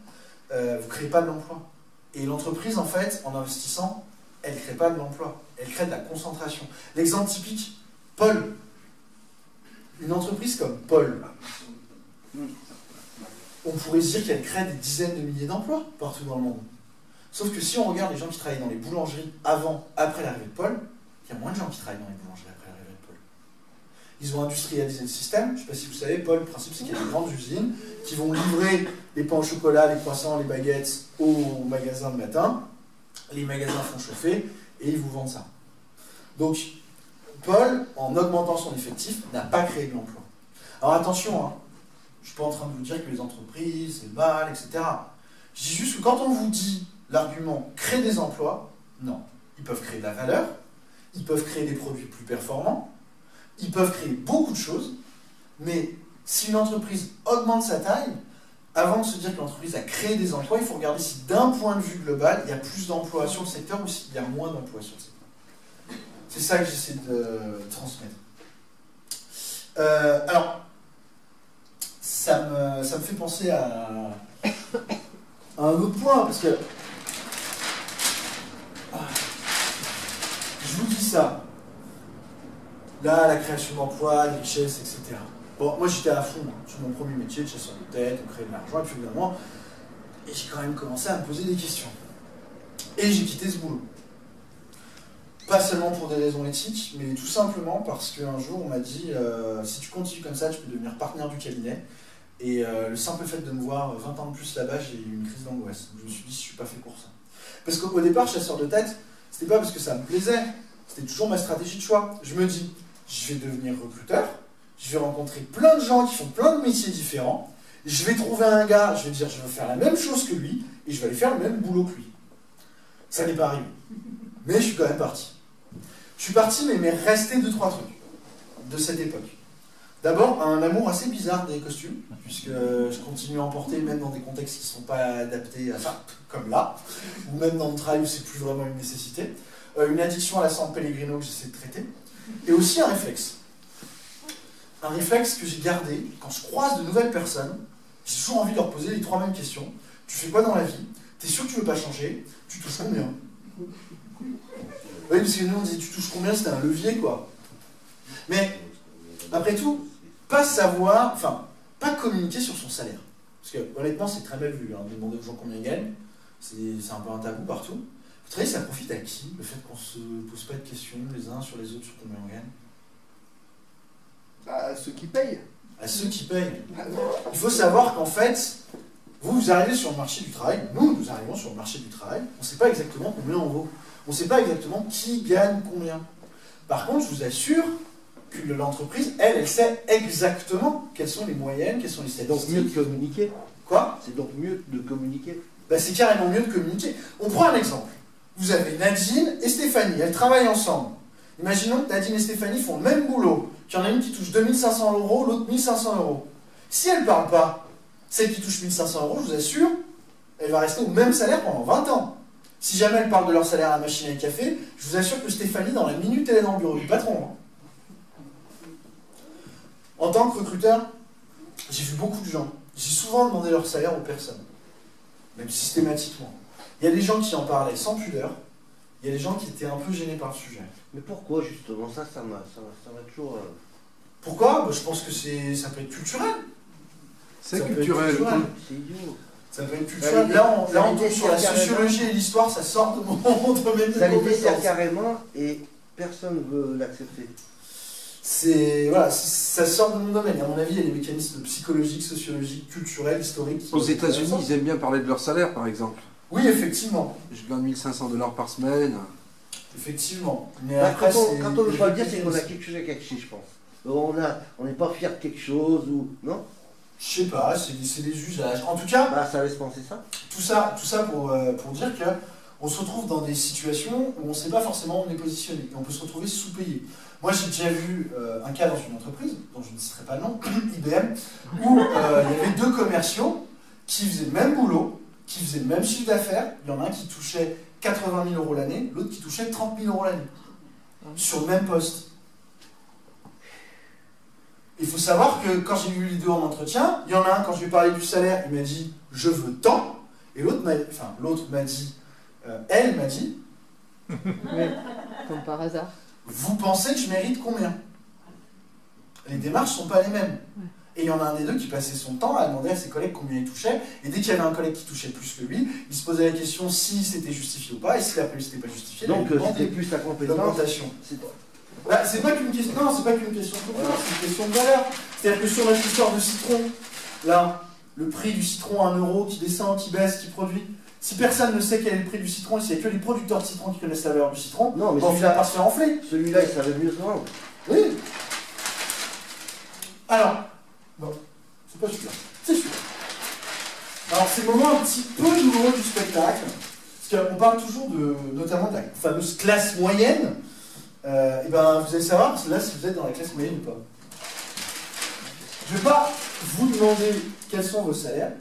vous ne créez pas de l'emploi. Et l'entreprise, en fait, en investissant, elle ne crée pas de l'emploi. Elle crée de la concentration. L'exemple typique, Paul. Une entreprise comme Paul, on pourrait se dire qu'elle crée des dizaines de milliers d'emplois partout dans le monde. Sauf que si on regarde les gens qui travaillent dans les boulangeries avant, après l'arrivée de Paul, il y a moins de gens qui travaillent dans les boulangeries après l'arrivée de Paul. Ils ont industrialisé le système. Je ne sais pas si vous savez, Paul, le principe, c'est qu'il y a des grandes usines qui vont livrer les pains au chocolat, les croissants, les baguettes au magasin le matin. Les magasins font chauffer et ils vous vendent ça. Donc, Paul, en augmentant son effectif, n'a pas créé de l'emploi. Alors attention, hein, je ne suis pas en train de vous dire que les entreprises, c'est mal, etc. Je dis juste que quand on vous dit l'argument crée des emplois, non. Ils peuvent créer de la valeur, ils peuvent créer des produits plus performants, ils peuvent créer beaucoup de choses, mais si une entreprise augmente sa taille, avant de se dire que l'entreprise a créé des emplois, il faut regarder si d'un point de vue global, il y a plus d'emplois sur le secteur ou s'il y a moins d'emplois sur le secteur. C'est ça que j'essaie de transmettre. Alors, ça me fait penser à un autre point, parce que je vous dis ça. Là, la création d'emplois, des richesses, etc. Bon, moi j'étais à fond sur mon premier métier de chasseur de tête, on créait de l'argent, et puis évidemment, et j'ai quand même commencé à me poser des questions. Et j'ai quitté ce boulot. Pas seulement pour des raisons éthiques, mais tout simplement parce qu'un jour on m'a dit si tu continues comme ça, tu peux devenir partenaire du cabinet. Et le simple fait de me voir 20 ans de plus là-bas, j'ai eu une crise d'angoisse. Je me suis dit, je suis pas fait pour ça. Parce qu'au départ, chasseur de tête, c'était pas parce que ça me plaisait, c'était toujours ma stratégie de choix. Je me dis, je vais devenir recruteur, je vais rencontrer plein de gens qui font plein de métiers différents, je vais trouver un gars, je vais dire, je veux faire la même chose que lui, et je vais aller faire le même boulot que lui. Ça n'est pas arrivé. Mais je suis quand même parti. Je suis parti, mais il m'est resté 2-3 trucs de cette époque. D'abord, un amour assez bizarre des costumes, puisque je continue à en porter même dans des contextes qui ne sont pas adaptés à ça, comme là, ou même dans le travail où c'est plus vraiment une nécessité. Une addiction à la San Pellegrino que j'essaie de traiter. Et aussi un réflexe. Un réflexe que j'ai gardé, quand je croise de nouvelles personnes, j'ai toujours envie de leur poser les 3 mêmes questions. Tu fais quoi dans la vie? T'es sûr que tu veux pas changer? Tu touches combien? Oui, parce que nous on dit tu touches combien, c'était un levier quoi. Mais, après tout, pas savoir, enfin, pas communiquer sur son salaire. Parce que honnêtement c'est très mal vu, hein, de demander aux gens combien ils gagnent, c'est un peu un tabou partout. Il Vous savez, ça profite à qui, le fait qu'on ne se pose pas de questions les uns sur les autres sur combien on gagne? À ceux qui payent. À ceux qui payent. Il faut savoir qu'en fait, vous arrivez sur le marché du travail, nous arrivons sur le marché du travail, on ne sait pas exactement combien on vaut. On ne sait pas exactement qui gagne combien. Par contre, je vous assure que l'entreprise, elle sait exactement quelles sont les moyennes, quelles sont les C'est donc statistiques. mieux de communiquer. Quoi? C'est donc mieux de communiquer. Ben, c'est carrément mieux de communiquer. On prend un exemple. Vous avez Nadine et Stéphanie, elles travaillent ensemble. Imaginons que Nadine et Stéphanie font le même boulot, qu'il y en a une qui touche 2500 €, l'autre 1500 €. Si elles ne parlent pas, celle qui touche 1500 €, je vous assure, elle va rester au même salaire pendant 20 ans. Si jamais elles parlent de leur salaire à la machine à café, je vous assure que Stéphanie, dans la minute, elle est dans le bureau du patron. Hein. En tant que recruteur, j'ai vu beaucoup de gens. J'ai souvent demandé leur salaire aux personnes, même systématiquement. Il y a des gens qui en parlaient sans pudeur, il y a des gens qui étaient un peu gênés par le sujet. Mais pourquoi justement ça m'a toujours... Pourquoi? Ben, je pense que ça peut être culturel. C'est Ça peut être culturel. culturel. C'est idiot. Ça peut être culturel. Ça Là, on les tombe sur la dessert sociologie et l'histoire, ça sort de mon domaine de Ça les dessert compétences. carrément et personne ne veut l'accepter. Voilà, ça sort de mon domaine. À mon avis, il y a des mécanismes psychologiques, sociologiques, culturels, historiques. Aux États-Unis, ils aiment bien parler de leur salaire, par exemple. Oui, effectivement. Je gagne 1500 $ par semaine. Effectivement. Mais Bah, après, quand on ne veut pas le dire, c'est qu'on a quelque chose à cacher, je pense. On n'est pas fier de quelque chose ou... Non? Je sais pas, c'est des usages. En tout cas, Bah, ça laisse penser ça. tout ça pour dire que on se retrouve dans des situations où on ne sait pas forcément où on est positionné. Et on peut se retrouver sous-payé. Moi, j'ai déjà vu un cas dans une entreprise, dont je ne citerai pas le nom, IBM, où il y avait deux commerciaux qui faisaient le même boulot, qui faisaient le même chiffre d'affaires. Il y en a un qui touchait 80 000 € l'année, l'autre qui touchait 30 000 € l'année, sur le même poste. Il faut savoir que quand j'ai vu les deux en entretien, il y en a un, quand je lui ai parlé du salaire, il m'a dit « je veux tant », et l'autre m'a dit, elle m'a dit Oui, comme par hasard. « vous pensez que je mérite combien ?» Les démarches ne sont pas les mêmes. Et il y en a un des deux qui passait son temps à demander à ses collègues combien il touchait, et dès qu'il y avait un collègue qui touchait plus que lui, il se posait la question si c'était justifié ou pas, et si après c'était pas justifié, Donc il demandait c'était plus ta compétence. l'augmentation. Bah, c'est pas qu'une question, non, c'est pas qu'une question de compétence, c'est une question de valeur. C'est-à-dire que sur notre histoire de citron, là, le prix du citron à 1 € qui descend, qui baisse, qui produit, si personne ne sait quel est le prix du citron, et s'il n'y a que les producteurs de citron qui connaissent la valeur du citron, Non, mais on finit par se faire enfler. celui-là, il savait mieux se vendre. Oui. Alors, bon, c'est pas celui-là, c'est celui-là. Alors, c'est le moment un petit peu douloureux du spectacle, parce qu'on parle toujours notamment de la fameuse classe moyenne. Et ben, vous allez savoir là si vous êtes dans la classe moyenne ou pas. Je ne vais pas vous demander quels sont vos salaires.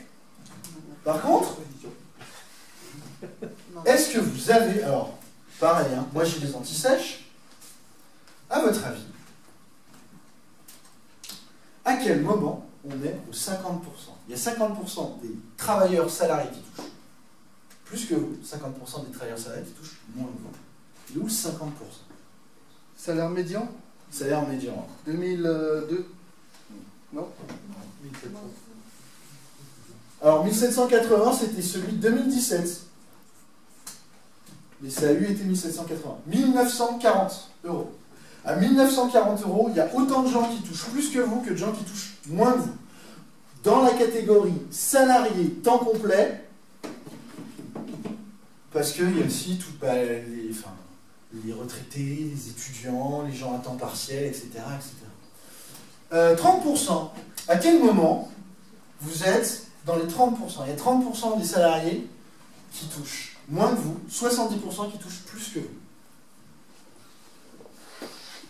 Par contre, est-ce que vous avez, alors, pareil, hein, moi j'ai des anti-sèches, à votre avis, à quel moment on est aux 50%? Il y a 50% des travailleurs salariés qui touchent plus que vous, 50% des travailleurs salariés qui touchent moins que vous. Il est où 50%? Salaire médian Salaire médian. 2002. Non. Alors 1780, c'était celui de 2017. Les SAU étaient 1780. 1940 €. À 1940 €, il y a autant de gens qui touchent plus que vous que de gens qui touchent moins que vous. Dans la catégorie salarié temps complet, parce qu'il y a aussi tout, les retraités, les étudiants, les gens à temps partiel, etc. etc. 30%. À quel moment vous êtes dans les 30%? Il y a 30% des salariés qui touchent moins que vous, 70% qui touchent plus que vous.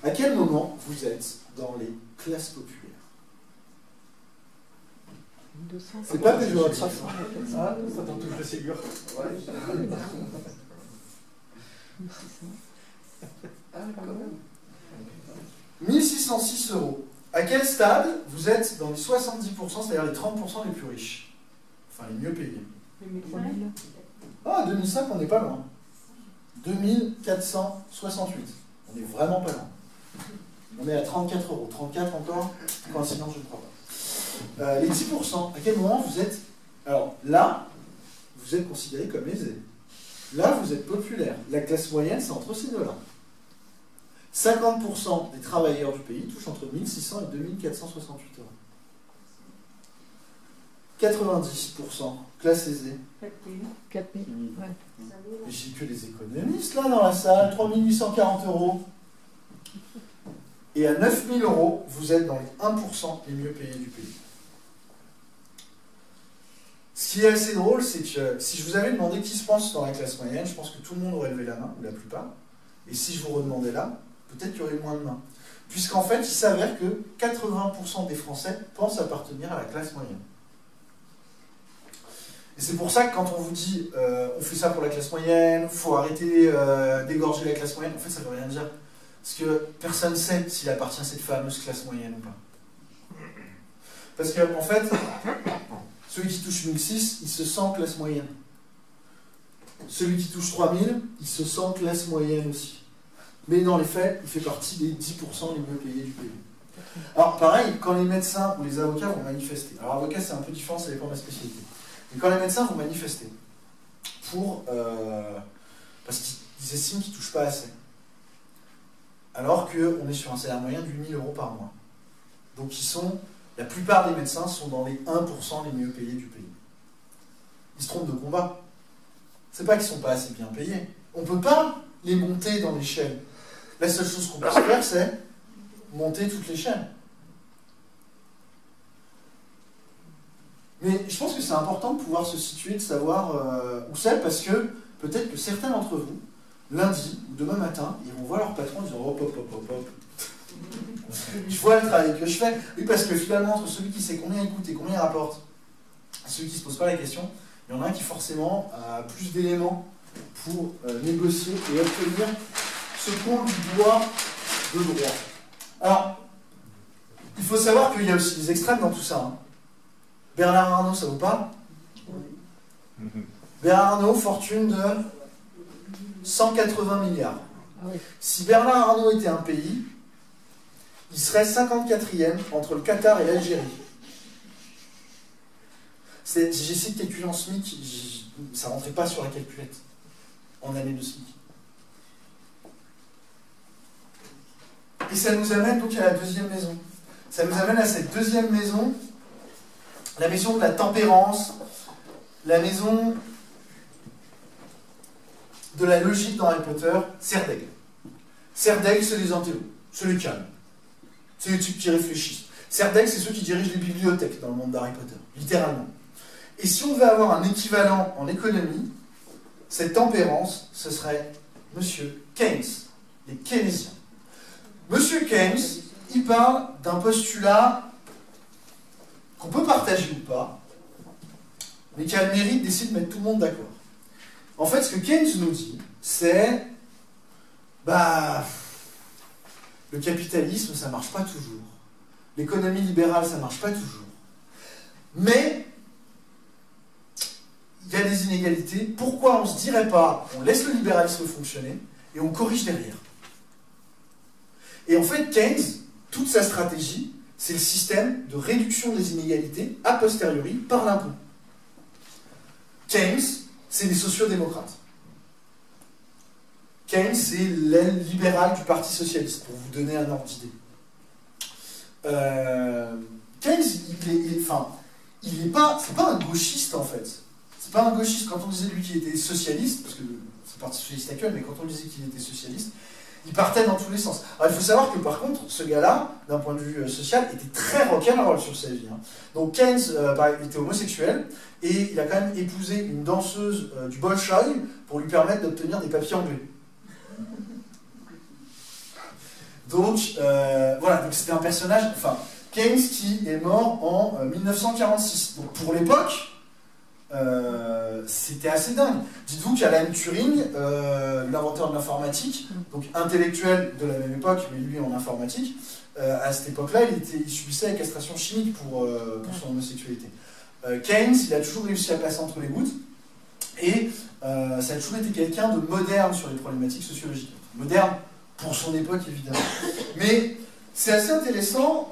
À quel moment vous êtes dans les classes populaires? C'est pas péjoratif. Ah, ça t'en touche le Ségur. Ouais. 1606 €. À quel stade vous êtes dans les 70%, c'est-à-dire les 30% les plus riches? Enfin, les mieux payés. 2000. Ah, 2005, on n'est pas loin. 2468. On est vraiment pas loin. On est à 34 €. 34 encore, coïncidence, je ne crois pas. Les 10%, à quel moment vous êtes... Alors là, vous êtes considéré comme aisé. Là, vous êtes populaire. La classe moyenne, c'est entre ces deux-là. 50% des travailleurs du pays touchent entre 1600 et 2468 euros. 90% classe aisée. 4000. Ouais. Mais j'ai que des économistes là dans la salle, 3840 euros. Et à 9000 euros, vous êtes dans les 1% les mieux payés du pays. Ce qui est assez drôle, c'est que si je vous avais demandé qui se pense dans la classe moyenne, je pense que tout le monde aurait levé la main, ou la plupart. Et si je vous redemandais là, peut-être qu'il y aurait moins de mains. Puisqu'en fait, il s'avère que 80% des Français pensent appartenir à la classe moyenne. Et c'est pour ça que quand on vous dit on fait ça pour la classe moyenne, il faut arrêter d'égorger la classe moyenne, en fait ça ne veut rien dire. Parce que personne ne sait s'il appartient à cette fameuse classe moyenne ou pas. Parce qu'en fait, celui qui touche 1006, il se sent classe moyenne. Celui qui touche 3000, il se sent classe moyenne aussi. Mais dans les faits, il fait partie des 10% les mieux payés du pays. Alors pareil, quand les médecins ou les avocats vont manifester, alors avocat c'est un peu différent, ça dépend de la spécialité. Mais quand les médecins vont manifester pour parce qu'ils estiment qu'ils ne touchent pas assez, alors qu'on est sur un salaire moyen de 8 000 euros par mois. Donc la plupart des médecins sont dans les 1% les mieux payés du pays. Ils se trompent de combat. C'est pas qu'ils ne sont pas assez bien payés. On ne peut pas les monter dans l'échelle. La seule chose qu'on peut faire, c'est monter toutes les chaînes. Mais je pense que c'est important de pouvoir se situer, de savoir où c'est, parce que peut-être que certains d'entre vous, lundi ou demain matin, ils vont voir leur patron et ils diront hop, hop, hop, hop, hop. Je vois le travail que je fais. Oui, parce que finalement, entre celui qui sait combien il coûte et combien il rapporte, et celui qui ne se pose pas la question, il y en a un qui forcément a plus d'éléments pour négocier et obtenir ce qu'on lui doit de droit. Alors, il faut savoir qu'il y a aussi des extrêmes dans tout ça. Hein. Bernard Arnault, ça vous parle? Bernard Arnault, fortune de 180 milliards. Si Bernard Arnault était un pays, il serait 54e entre le Qatar et l'Algérie. J'ai essayé de calculer en SMIC, ça ne rentrait pas sur la calculette en année de SMIC. Et ça nous amène donc à la deuxième maison. Ça nous amène à cette deuxième maison, la maison de la tempérance, la maison de la logique dans Harry Potter, Serdaigle. Serdaigle, c'est les intellos, c'est les calmes, c'est les types qui réfléchissent. Serdaigle, c'est ceux qui dirigent les bibliothèques dans le monde d'Harry Potter, littéralement. Et si on devait avoir un équivalent en économie, cette tempérance, ce serait Monsieur Keynes, les keynésiens. Monsieur Keynes, il parle d'un postulat qu'on peut partager ou pas, mais qui a le mérite d'essayer de mettre tout le monde d'accord. En fait, ce que Keynes nous dit, c'est le capitalisme, ça ne marche pas toujours. L'économie libérale, ça ne marche pas toujours. Mais il y a des inégalités. Pourquoi on ne se dirait pas, on laisse le libéralisme fonctionner et on corrige derrière? Et en fait, Keynes, toute sa stratégie, c'est le système de réduction des inégalités a posteriori par l'impôt. Keynes, c'est les sociodémocrates. Keynes, c'est l'aile libérale du Parti socialiste, pour vous donner un ordre d'idée. Keynes, c'est pas un gauchiste en fait. C'est pas un gauchiste. Quand on disait lui qu'il était socialiste, parce que c'est le Parti socialiste actuel, mais quand on disait qu'il était socialiste, il partait dans tous les sens. Alors il faut savoir que par contre, ce gars-là, d'un point de vue social, était très rock'n'roll sur sa vie. Hein. Donc Keynes était homosexuel, et il a quand même épousé une danseuse du Bolchoï pour lui permettre d'obtenir des papiers anglais. Donc voilà, donc c'était un personnage, Keynes qui est mort en 1946. Donc pour l'époque, c'était assez dingue. Dites-vous qu'Alan Turing, l'inventeur de l'informatique, donc intellectuel de la même époque, mais lui en informatique, à cette époque-là, il subissait la castration chimique pour son homosexualité. Keynes, il a toujours réussi à passer entre les gouttes, et ça a toujours été quelqu'un de moderne sur les problématiques sociologiques. Moderne pour son époque, évidemment. Mais c'est assez intéressant,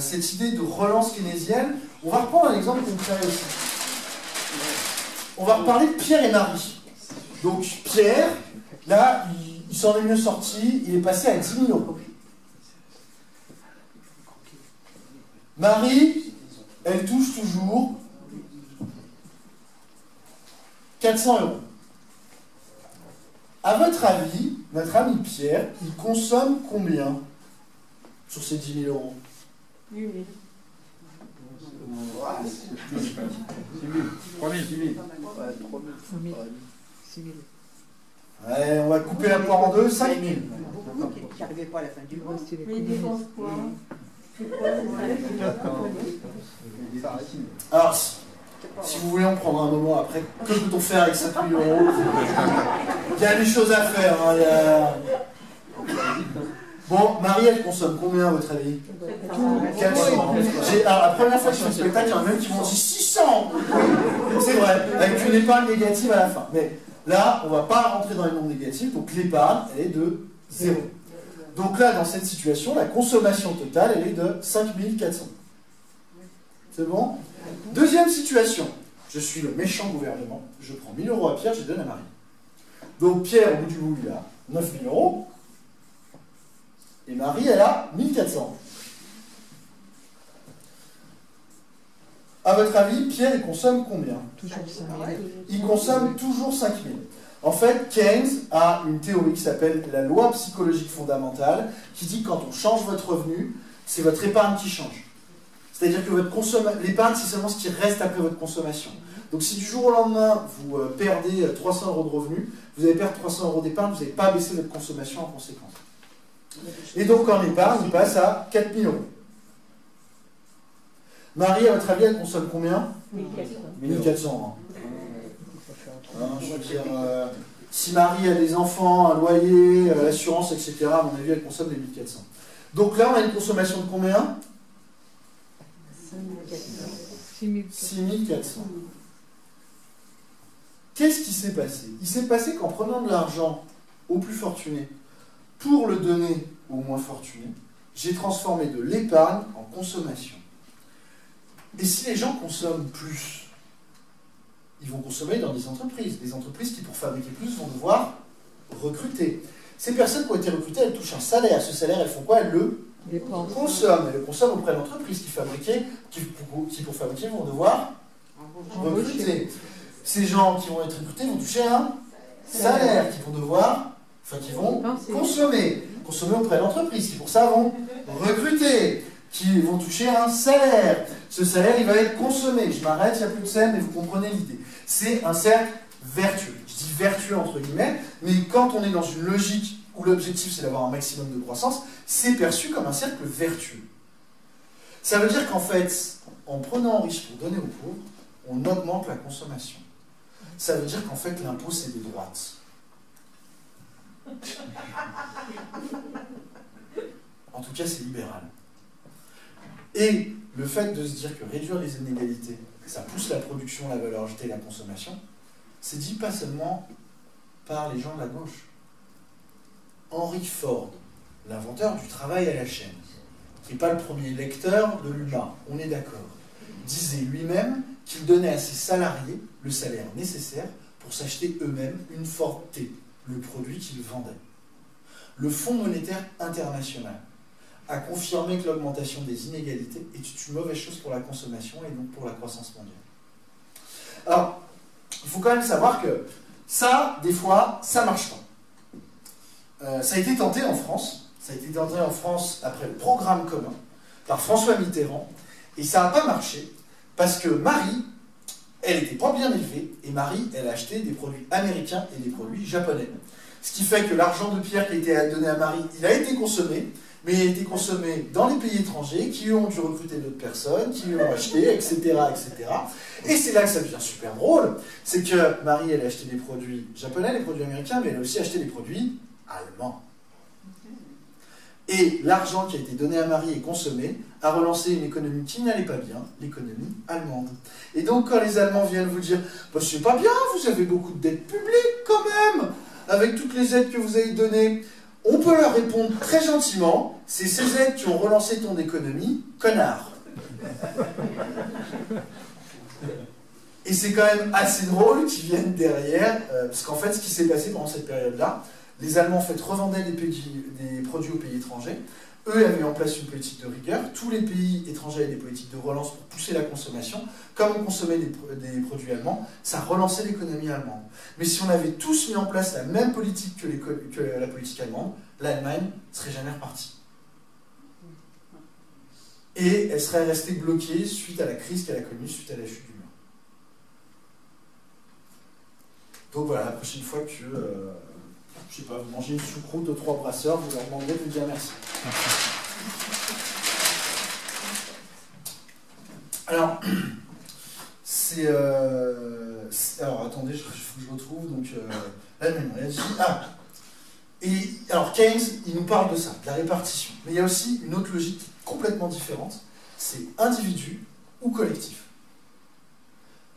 cette idée de relance keynésienne. On va reprendre un exemple concret aussi. On va reparler de Pierre et Marie. Donc Pierre, là, il s'en est mieux sorti, il est passé à 10 000 euros. Marie, elle touche toujours 400 euros. À votre avis, notre ami Pierre, il consomme combien sur ces 10 000 euros? 8 000. 3000. 6 000. Ouais, on va couper la poire en deux, 5 000. Beaucoup qui n'arrivaient pas à la fin du mois. Mais il dépense quoi? Alors, si vous voulez, on prendra un moment après. Que peut-on faire avec 5 000 euros? Il y a des choses à faire. Hein, Bon, Marie, elle consomme combien à votre avis? 400. Alors, la première fois que je fais un spectacle, il y en a même qui m'ont dit 600. C'est vrai, avec une épargne négative à la fin. Mais là, on ne va pas rentrer dans les nombres négatifs, donc l'épargne, elle est de 0. Donc là, dans cette situation, la consommation totale, elle est de 5 400. C'est bon? Deuxième situation. Je suis le méchant gouvernement. Je prends 1 000 euros à Pierre, je les donne à Marie. Donc Pierre, au bout du bout, il a 9 000 euros. Et Marie, elle a 1 400. À votre avis, Pierre, il consomme combien? Toujours 5 000. Il consomme toujours 5 000. En fait, Keynes a une théorie qui s'appelle la loi psychologique fondamentale, qui dit que quand on change votre revenu, c'est votre épargne qui change. C'est-à-dire que l'épargne, c'est seulement ce qui reste après votre consommation. Donc si du jour au lendemain, vous perdez 300 euros de revenus, vous allez perdre 300 euros d'épargne, vous n'allez pas baisser votre consommation en conséquence. Et donc en épargne, il passe à 4 000 euros. Marie, à votre avis, elle consomme combien? 1 400. Je veux dire, si Marie a des enfants, un loyer, l'assurance, etc., à mon avis, elle consomme les 1 400. Donc là, on a une consommation de combien? 6 400. Qu'est-ce qui s'est passé? Il s'est passé qu'en prenant de l'argent aux plus fortunés pour le donner aux moins fortunés, j'ai transformé de l'épargne en consommation. Et si les gens consomment plus, ils vont consommer dans des entreprises qui, pour fabriquer plus, vont devoir recruter. Ces personnes qui ont été recrutées, elles touchent un salaire. Ce salaire, elles font quoi? Elles le consomment. Elles le consomment auprès d'entreprises qui, pour fabriquer, vont devoir recruter. Ces gens qui vont être recrutés vont toucher un salaire, qui vont consommer auprès d'entreprises, qui pour ça vont recruter, qui vont toucher un salaire. Ce salaire, il va être consommé. Je m'arrête, il n'y a plus de scène, mais vous comprenez l'idée. C'est un cercle vertueux. Je dis vertueux entre guillemets, mais quand on est dans une logique où l'objectif c'est d'avoir un maximum de croissance, c'est perçu comme un cercle vertueux. Ça veut dire qu'en fait, en prenant aux riches pour donner aux pauvres, on augmente la consommation. Ça veut dire qu'en fait, l'impôt c'est de droite. En tout cas, c'est libéral. Et le fait de se dire que réduire les inégalités, ça pousse la production, la valeur ajoutée et la consommation, c'est dit pas seulement par les gens de la gauche. Henry Ford, l'inventeur du travail à la chaîne, qui n'est pas le premier lecteur de l'humain, on est d'accord, disait lui-même qu'il donnait à ses salariés le salaire nécessaire pour s'acheter eux-mêmes une Ford T, le produit qu'ils vendaient. Le Fonds monétaire international a confirmé que l'augmentation des inégalités est une mauvaise chose pour la consommation et donc pour la croissance mondiale. Alors, il faut quand même savoir que ça, des fois, ça ne marche pas. Ça a été tenté en France. Ça a été tenté en France après le programme commun par François Mitterrand. Et ça n'a pas marché parce que Marie, elle n'était pas bien élevée. Et Marie, elle a acheté des produits américains et des produits japonais. Ce qui fait que l'argent de Pierre qui a été donné à Marie, il a été consommé, mais il a été consommé dans les pays étrangers qui ont dû recruter d'autres personnes, qui l'ont acheté, etc., etc. Et c'est là que ça devient super drôle, c'est que Marie, elle a acheté des produits japonais, des produits américains, mais elle a aussi acheté des produits allemands. Et l'argent qui a été donné à Marie et consommé a relancé une économie qui n'allait pas bien, l'économie allemande. Et donc quand les Allemands viennent vous dire bah, « c'est pas bien, vous avez beaucoup de dettes publiques quand même, avec toutes les aides que vous avez données », on peut leur répondre très gentiment « c'est ces aides qui ont relancé ton économie, connard ». Et c'est quand même assez drôle qu'ils viennent derrière, parce qu'en fait, ce qui s'est passé pendant cette période-là, les Allemands en fait revendaient des produits aux pays étrangers. Eux avaient mis en place une politique de rigueur. Tous les pays étrangers avaient des politiques de relance pour pousser la consommation. Comme on consommait des produits allemands, ça relançait l'économie allemande. Mais si on avait tous mis en place la même politique que la politique allemande, l'Allemagne ne serait jamais repartie. Et elle serait restée bloquée suite à la crise qu'elle a connue, suite à la chute du mur. Donc voilà, la prochaine fois que, je sais pas, vous mangez une choucroute de 3 brasseurs, vous leur demanderez de vous dire merci. Alors, alors attendez, il faut que je retrouve. Donc, la mémoire. Et alors Keynes, il nous parle de ça, de la répartition. Mais il y a aussi une autre logique complètement différente, c'est individu ou collectif.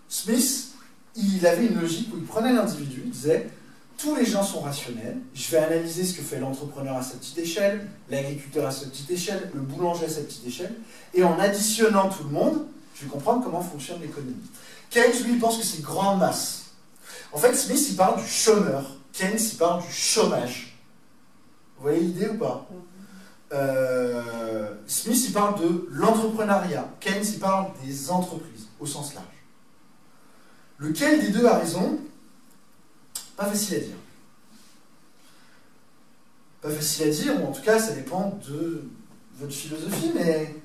Smith, il avait une logique où il prenait l'individu, il disait tous les gens sont rationnels, je vais analyser ce que fait l'entrepreneur à sa petite échelle, l'agriculteur à sa petite échelle, le boulanger à sa petite échelle, et en additionnant tout le monde, je vais comprendre comment fonctionne l'économie. Keynes, lui, il pense que c'est grande masse. En fait, Smith, il parle du chômeur, Keynes, il parle du chômage. Vous voyez l'idée ou pas? Smith, il parle de l'entrepreneuriat, Keynes, il parle des entreprises, au sens large. Lequel des deux a raison? Pas facile à dire. Pas facile à dire, ou en tout cas, ça dépend de votre philosophie, mais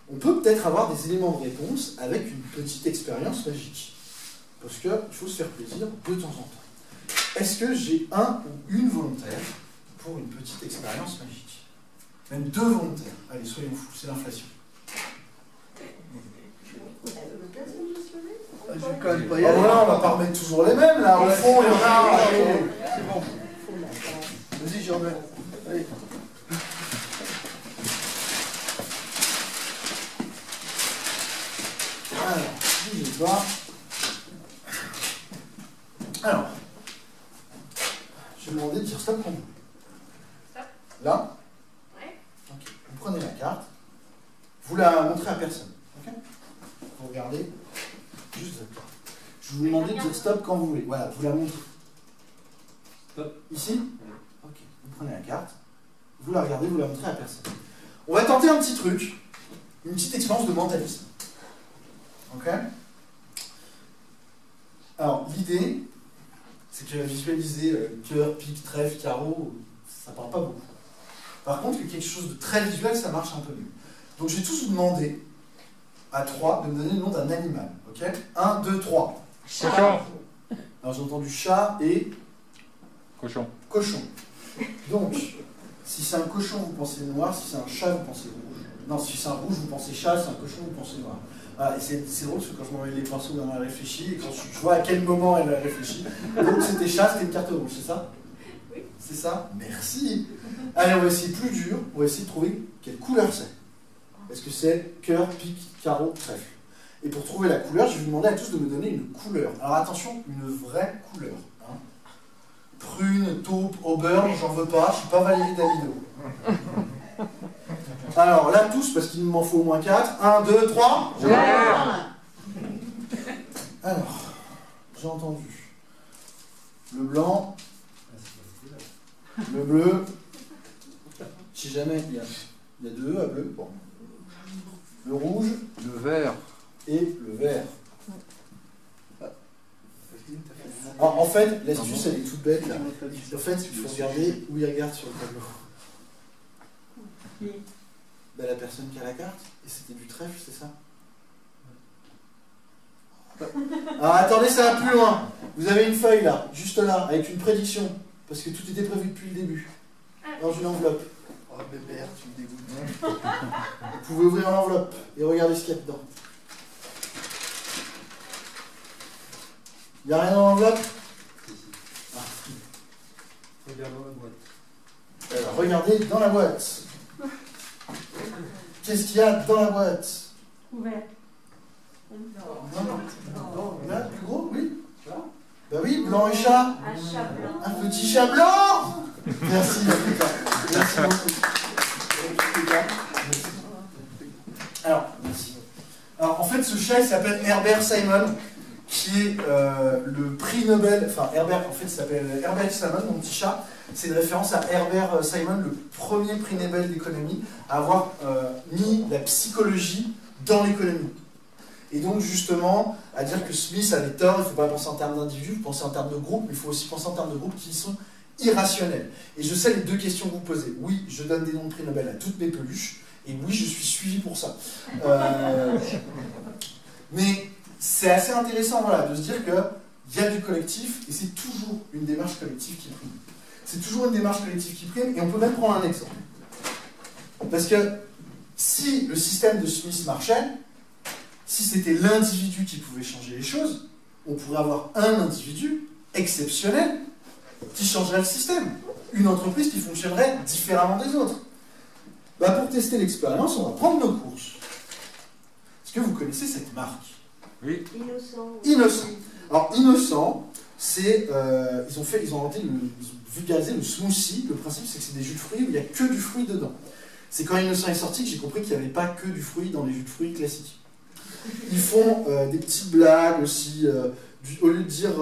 on peut peut-être avoir des éléments de réponse avec une petite expérience magique. Parce qu'il faut se faire plaisir de temps en temps. Est-ce que j'ai un ou une volontaire pour une petite expérience magique? Même 2 volontaires. Allez, soyons fous, c'est l'inflation. Je vais quand même pas y Ah aller. voilà, on va pas remettre toujours les mêmes, là, au fond, il y en a... C'est bon. Vas-y, j'en mets. Allez. Alors, bougez pas. Alors, je vais demander de dire stop quand vous voulez. Stop. Là? Ouais. Ok. Vous prenez la carte, vous la montrez à personne. Ok? Vous regardez juste la carte. Je vais vous demander de dire stop quand vous voulez. Voilà, vous la montrez. Stop. Ici? Ok. Vous prenez la carte, vous la regardez, vous la montrez à personne. On va tenter un petit truc, une petite expérience de mentalisme. Ok? Alors, l'idée, c'est que visualiser cœur, pique, trèfle, carreau, ça parle pas beaucoup. Par contre, quelque chose de très visuel, ça marche un peu mieux. Donc, je vais tous vous demander, à 3, de me donner le nom d'un animal. Ok? 1, 2, 3. Cochon. Alors, j'ai entendu chat et Cochon. cochon. Donc, si c'est un cochon, vous pensez noir. Si c'est un chat, vous pensez rouge. Non, si c'est un rouge, vous pensez chat. Si c'est un cochon, vous pensez noir. Voilà, et c'est drôle parce que quand je m'enlève les pinceaux, on a réfléchi. Et quand je vois à quel moment elle a réfléchi. Donc, c'était chat, c'était une carte rouge, c'est ça? Oui. C'est ça? Merci. Allez, on va essayer plus dur. On va essayer de trouver quelle couleur c'est. Est-ce que c'est cœur, pique, carreau, trèfle? Et pour trouver la couleur, je vais vous demander à tous de me donner une couleur. Alors attention, une vraie couleur. Hein. Prune, taupe, auburn, j'en veux pas, je suis pas Valérie Damido. Alors là, tous, parce qu'il m'en faut au moins 4. 1, 2, 3. Alors, j'ai entendu. Le blanc, le bleu. Si jamais il y a 2 E à bleu. Bon. Le rouge Le vert. et le vert. Alors, en fait, l'astuce, elle est toute bête là. En fait, il faut regarder où il regarde sur le tableau. Ben, la personne qui a la carte, et c'était du trèfle, c'est ça? Alors attendez, ça va plus loin. Vous avez une feuille là, juste là, avec une prédiction, parce que tout était prévu depuis le début, dans une enveloppe. Oh bébert, tu me dégoûtes. Vous pouvez ouvrir l'enveloppe et regarder ce qu'il y a dedans. Il n'y a rien dans l'enveloppe? Ah. Regarde dans la boîte. Alors, regardez dans la boîte. Qu'est-ce qu'il y a dans la boîte? Ouvert. Non. Là, plus gros, oui. Bah oui, blanc et chat. Un chat blanc. Un petit chat blanc. Merci, Africa. Merci beaucoup. Alors, merci. Alors, en fait, ce chat, il s'appelle Herbert Simon, qui est le prix Nobel, enfin Herbert, en fait il s'appelle Herbert Simon, mon petit chat, c'est une référence à Herbert Simon, le premier prix Nobel d'économie à avoir mis la psychologie dans l'économie. Et donc justement, à dire que Smith avait tort, il ne faut pas penser en termes d'individus, il faut penser en termes de groupes, mais il faut aussi penser en termes de groupes qui sont irrationnels. Et je sais les deux questions que vous posez. Oui, je donne des noms de prix Nobel à toutes mes peluches, et oui, je suis suivi pour ça. Mais c'est assez intéressant voilà, de se dire qu'il y a du collectif, et c'est toujours une démarche collective qui prime. C'est toujours une démarche collective qui prime, et on peut même prendre un exemple. Parce que si le système de Smith marchait, si c'était l'individu qui pouvait changer les choses, on pourrait avoir un individu exceptionnel qui changerait le système. Une entreprise qui fonctionnerait différemment des autres. Bah pour tester l'expérience, on va prendre nos courses. Est-ce que vous connaissez cette marque? Oui. Innocent. Alors Innocent, c'est ils ont vulgarisé le smoothie. Le principe c'est que c'est des jus de fruits où il n'y a que du fruit dedans. C'est quand Innocent est sorti que j'ai compris qu'il n'y avait pas que du fruit dans les jus de fruits classiques. Ils font des petites blagues aussi. Au lieu de dire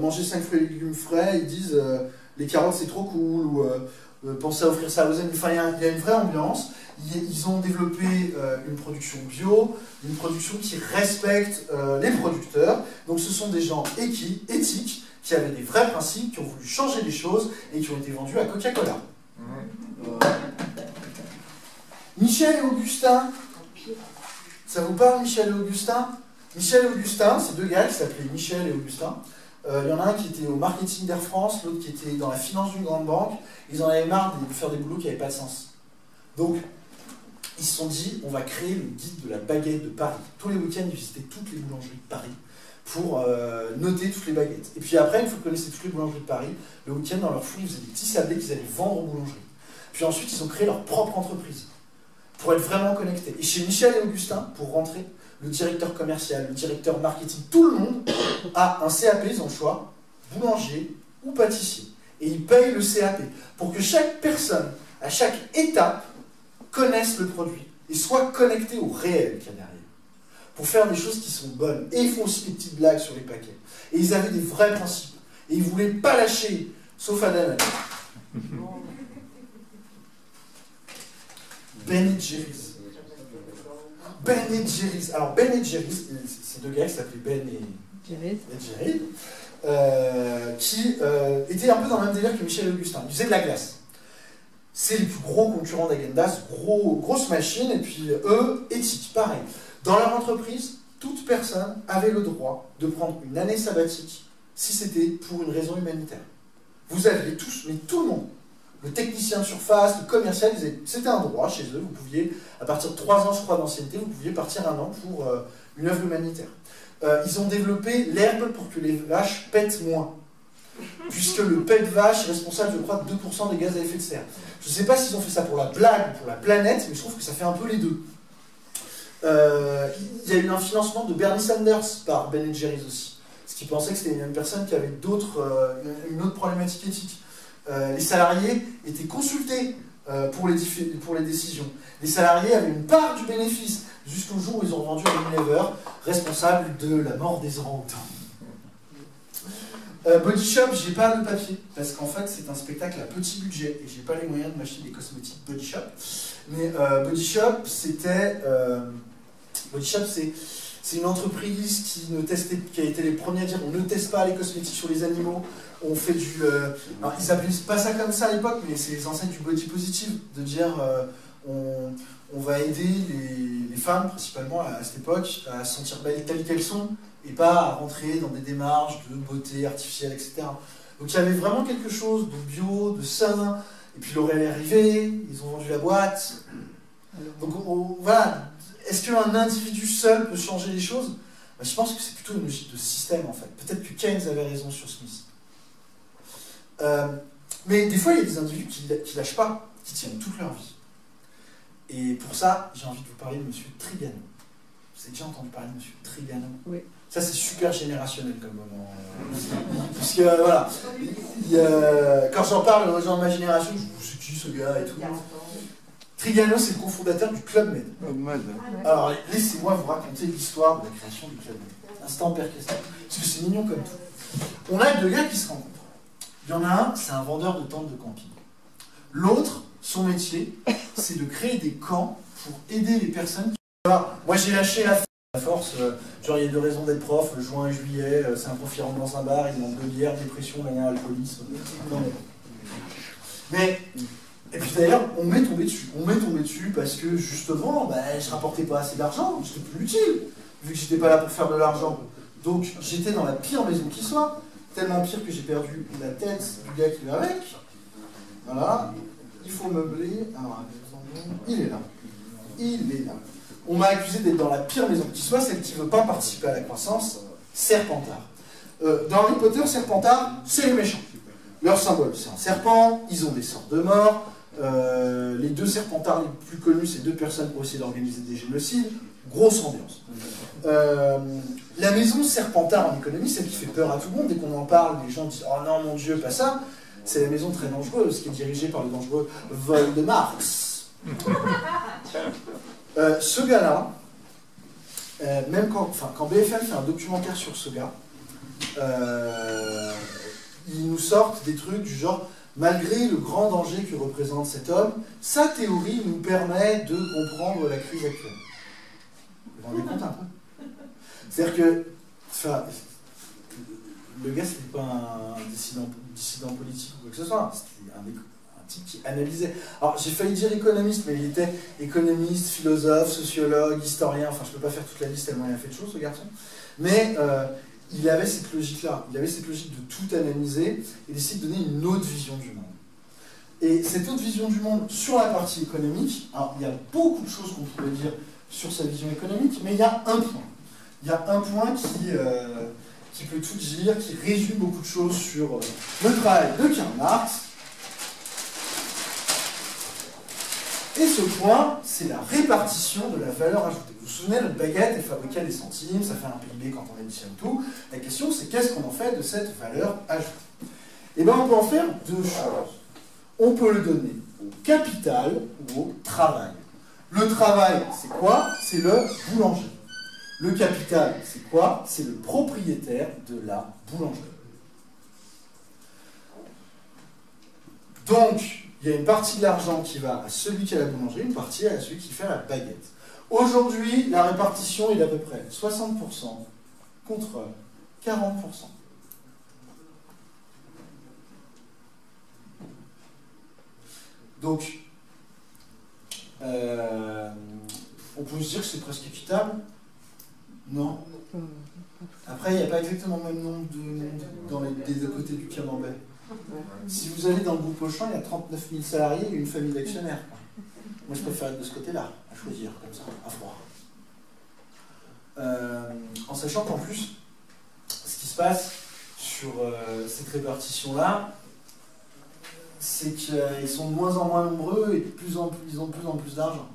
manger 5 fruits et légumes frais, ils disent les carottes c'est trop cool ou pensez à offrir ça aux amis. Enfin, il y a une vraie ambiance. Ils ont développé une production bio, une production qui respecte les producteurs. Donc ce sont des gens éthiques, qui avaient des vrais principes, qui ont voulu changer les choses et qui ont été vendus à Coca-Cola. Michel et Augustin. Ça vous parle, Michel et Augustin? Michel et Augustin, c'est deux gars qui s'appelaient Michel et Augustin. Il y en a un qui était au marketing d'Air France, l'autre qui était dans la finance d'une grande banque. Ils en avaient marre de faire des boulots qui n'avaient pas de sens. Donc, ils se sont dit, on va créer le guide de la baguette de Paris. Tous les week-ends, ils visitaient toutes les boulangeries de Paris pour noter toutes les baguettes. Et puis après, une fois que vous connaissez toutes les boulangeries de Paris, le week-end, dans leur foule, ils faisaient des petits sablés qu'ils allaient vendre aux boulangeries. Puis ensuite, ils ont créé leur propre entreprise pour être vraiment connectés. Et chez Michel et Augustin, pour rentrer, le directeur commercial, le directeur marketing, tout le monde a un CAP, ils ont le choix, boulanger ou pâtissier. Et ils payent le CAP pour que chaque personne, à chaque étape, connaisse le produit et soit connectée au réel qu'il y a derrière. Pour faire des choses qui sont bonnes. Et ils font aussi des petites blagues sur les paquets. Et ils avaient des vrais principes. Et ils ne voulaient pas lâcher, sauf Adam. Ben Jerry's. Ben et Jerry's. Alors Ben et Jerry's, c'est deux gars qui s'appelaient Ben et Jerry, qui étaient un peu dans le même délire que Michel et Augustin. Ils faisaient de la glace. C'est les plus gros concurrents d'Haagen-Dazs, grosse machine, et puis eux, éthique, pareil. Dans leur entreprise, toute personne avait le droit de prendre une année sabbatique si c'était pour une raison humanitaire. Vous aviez tous, mais tout le monde, le technicien de surface, le commercial, c'était un droit chez eux. Vous pouviez, à partir de 3 ans, je crois, d'ancienneté, vous pouviez partir 1 an pour une œuvre humanitaire. Ils ont développé l'herbe pour que les vaches pètent moins. Puisque le pet de vache est responsable, je crois, de 2% des gaz à effet de serre. Je ne sais pas s'ils ont fait ça pour la blague ou pour la planète, mais je trouve que ça fait un peu les deux. Il y a eu un financement de Bernie Sanders par Ben & Jerry's aussi. Parce qu'ils pensaient que c'était une personne qui avait une autre problématique éthique. Les salariés étaient consultés pour les décisions. Les salariés avaient une part du bénéfice, jusqu'au jour où ils ont vendu à Unilever, responsable de la mort des orang-outans. Body Shop, j'ai pas le papier, parce qu'en fait c'est un spectacle à petit budget, et j'ai pas les moyens de m'acheter des cosmétiques Body Shop. Mais Body Shop, c'est une entreprise qui a été les premiers à dire on ne teste pas les cosmétiques sur les animaux, on fait du... alors ils appelaient pas ça comme ça à l'époque, mais c'est les ancêtres du body positive, de dire on va aider les femmes, principalement à cette époque, à se sentir belles telles qu'elles sont, et pas à rentrer dans des démarches de beauté artificielle, etc. Donc il y avait vraiment quelque chose de bio, de sain, et puis L'Oréal est arrivé, ils ont vendu la boîte. Donc voilà, est-ce qu'un individu seul peut changer les choses? Je pense que c'est plutôt une logique de système en fait. Peut-être que Keynes avait raison sur Smith. Mais des fois il y a des individus qui lâchent pas, qui tiennent toute leur vie. Et pour ça, j'ai envie de vous parler de M. Trigano. Vous avez déjà entendu parler de M. Trigano? Oui. Ça, c'est super générationnel comme moment. Parce que, voilà, quand j'en parle aux gens de ma génération, je dis, c'est qui ce gars et tout. Trigano, c'est le cofondateur du Club Med. Alors, laissez-moi vous raconter l'histoire de la création du Club Med. Instant père question. Parce que c'est mignon comme tout. On a deux gars qui se rencontrent. Il y en a un, c'est un vendeur de tentes de camping. L'autre, son métier, c'est de créer des camps pour aider les personnes qui... Alors, moi j'ai lâché la force, genre il y a deux raisons d'être prof, juin et juillet, c'est un prof qui rentre dans un bar, il manque de bière, dépression, manière, alcoolisme. Non, mais... Et puis d'ailleurs, on m'est tombé dessus. On m'est tombé dessus parce que justement, je rapportais pas assez d'argent, j'étais plus utile, vu que j'étais pas là pour faire de l'argent. Donc j'étais dans la pire maison qui soit, tellement pire que j'ai perdu la tête du gars qui va avec. Voilà, il faut meubler. Alors, il est là. Il est là. On m'a accusé d'être dans la pire maison qui soit, celle qui ne veut pas participer à la croissance, Serpentard. Dans Harry Potter, Serpentard, c'est les méchants. Leur symbole, c'est un serpent, ils ont des sorts de mort. Les deux Serpentards les plus connus, c'est deux personnes pour essayer d'organiser des génocides. Grosse ambiance. La maison Serpentard en économie, celle qui fait peur à tout le monde. Dès qu'on en parle, les gens disent « Oh non, mon Dieu, pas ça !» C'est la maison très dangereuse, qui est dirigée par le dangereux Voldemort. Ce gars-là, même quand BFM fait un documentaire sur ce gars, ils nous sortent des trucs du genre « Malgré le grand danger que représente cet homme, sa théorie nous permet de comprendre la crise actuelle. » Vous vous rendez compte un peu? C'est-à-dire que le gars, c'était pas un dissident politique ou quoi que ce soit, c'était un type qui analysait. Alors j'ai failli dire économiste, mais il était économiste, philosophe, sociologue, historien, enfin je peux pas faire toute la liste tellement il a fait de choses ce garçon. Mais il avait cette logique-là, il avait cette logique de tout analyser et d'essayer de donner une autre vision du monde. Et cette autre vision du monde sur la partie économique, alors il y a beaucoup de choses qu'on pourrait dire sur sa vision économique, mais il y a un point. Il y a un point qui peut tout dire, qui résume beaucoup de choses sur le travail de Karl Marx. Et ce point, c'est la répartition de la valeur ajoutée. Vous vous souvenez, notre baguette est fabriquée à des centimes, ça fait un PIB quand on additionne tout. La question, c'est qu'est-ce qu'on en fait de cette valeur ajoutée? Eh bien, on peut en faire deux choses. On peut le donner au capital ou au travail. Le travail, c'est quoi? C'est le boulanger. Le capital, c'est quoi? C'est le propriétaire de la boulangerie. Donc, il y a une partie de l'argent qui va à celui qui a la boulangerie, une partie à celui qui fait la baguette. Aujourd'hui, la répartition est d'à peu près 60% contre 40%. Donc, on peut se dire que c'est presque équitable. Non. Après, il n'y a pas exactement le même nombre de monde dans des deux côtés du camembert. Si vous allez dans le groupe Auchan, il y a 39 000 salariés et une famille d'actionnaires. Moi, je préfère être de ce côté-là, à choisir, comme ça, à froid. En sachant qu'en plus, ce qui se passe sur cette répartition-là, c'est qu'ils sont de moins en moins nombreux et ils ont de plus en plus d'argent.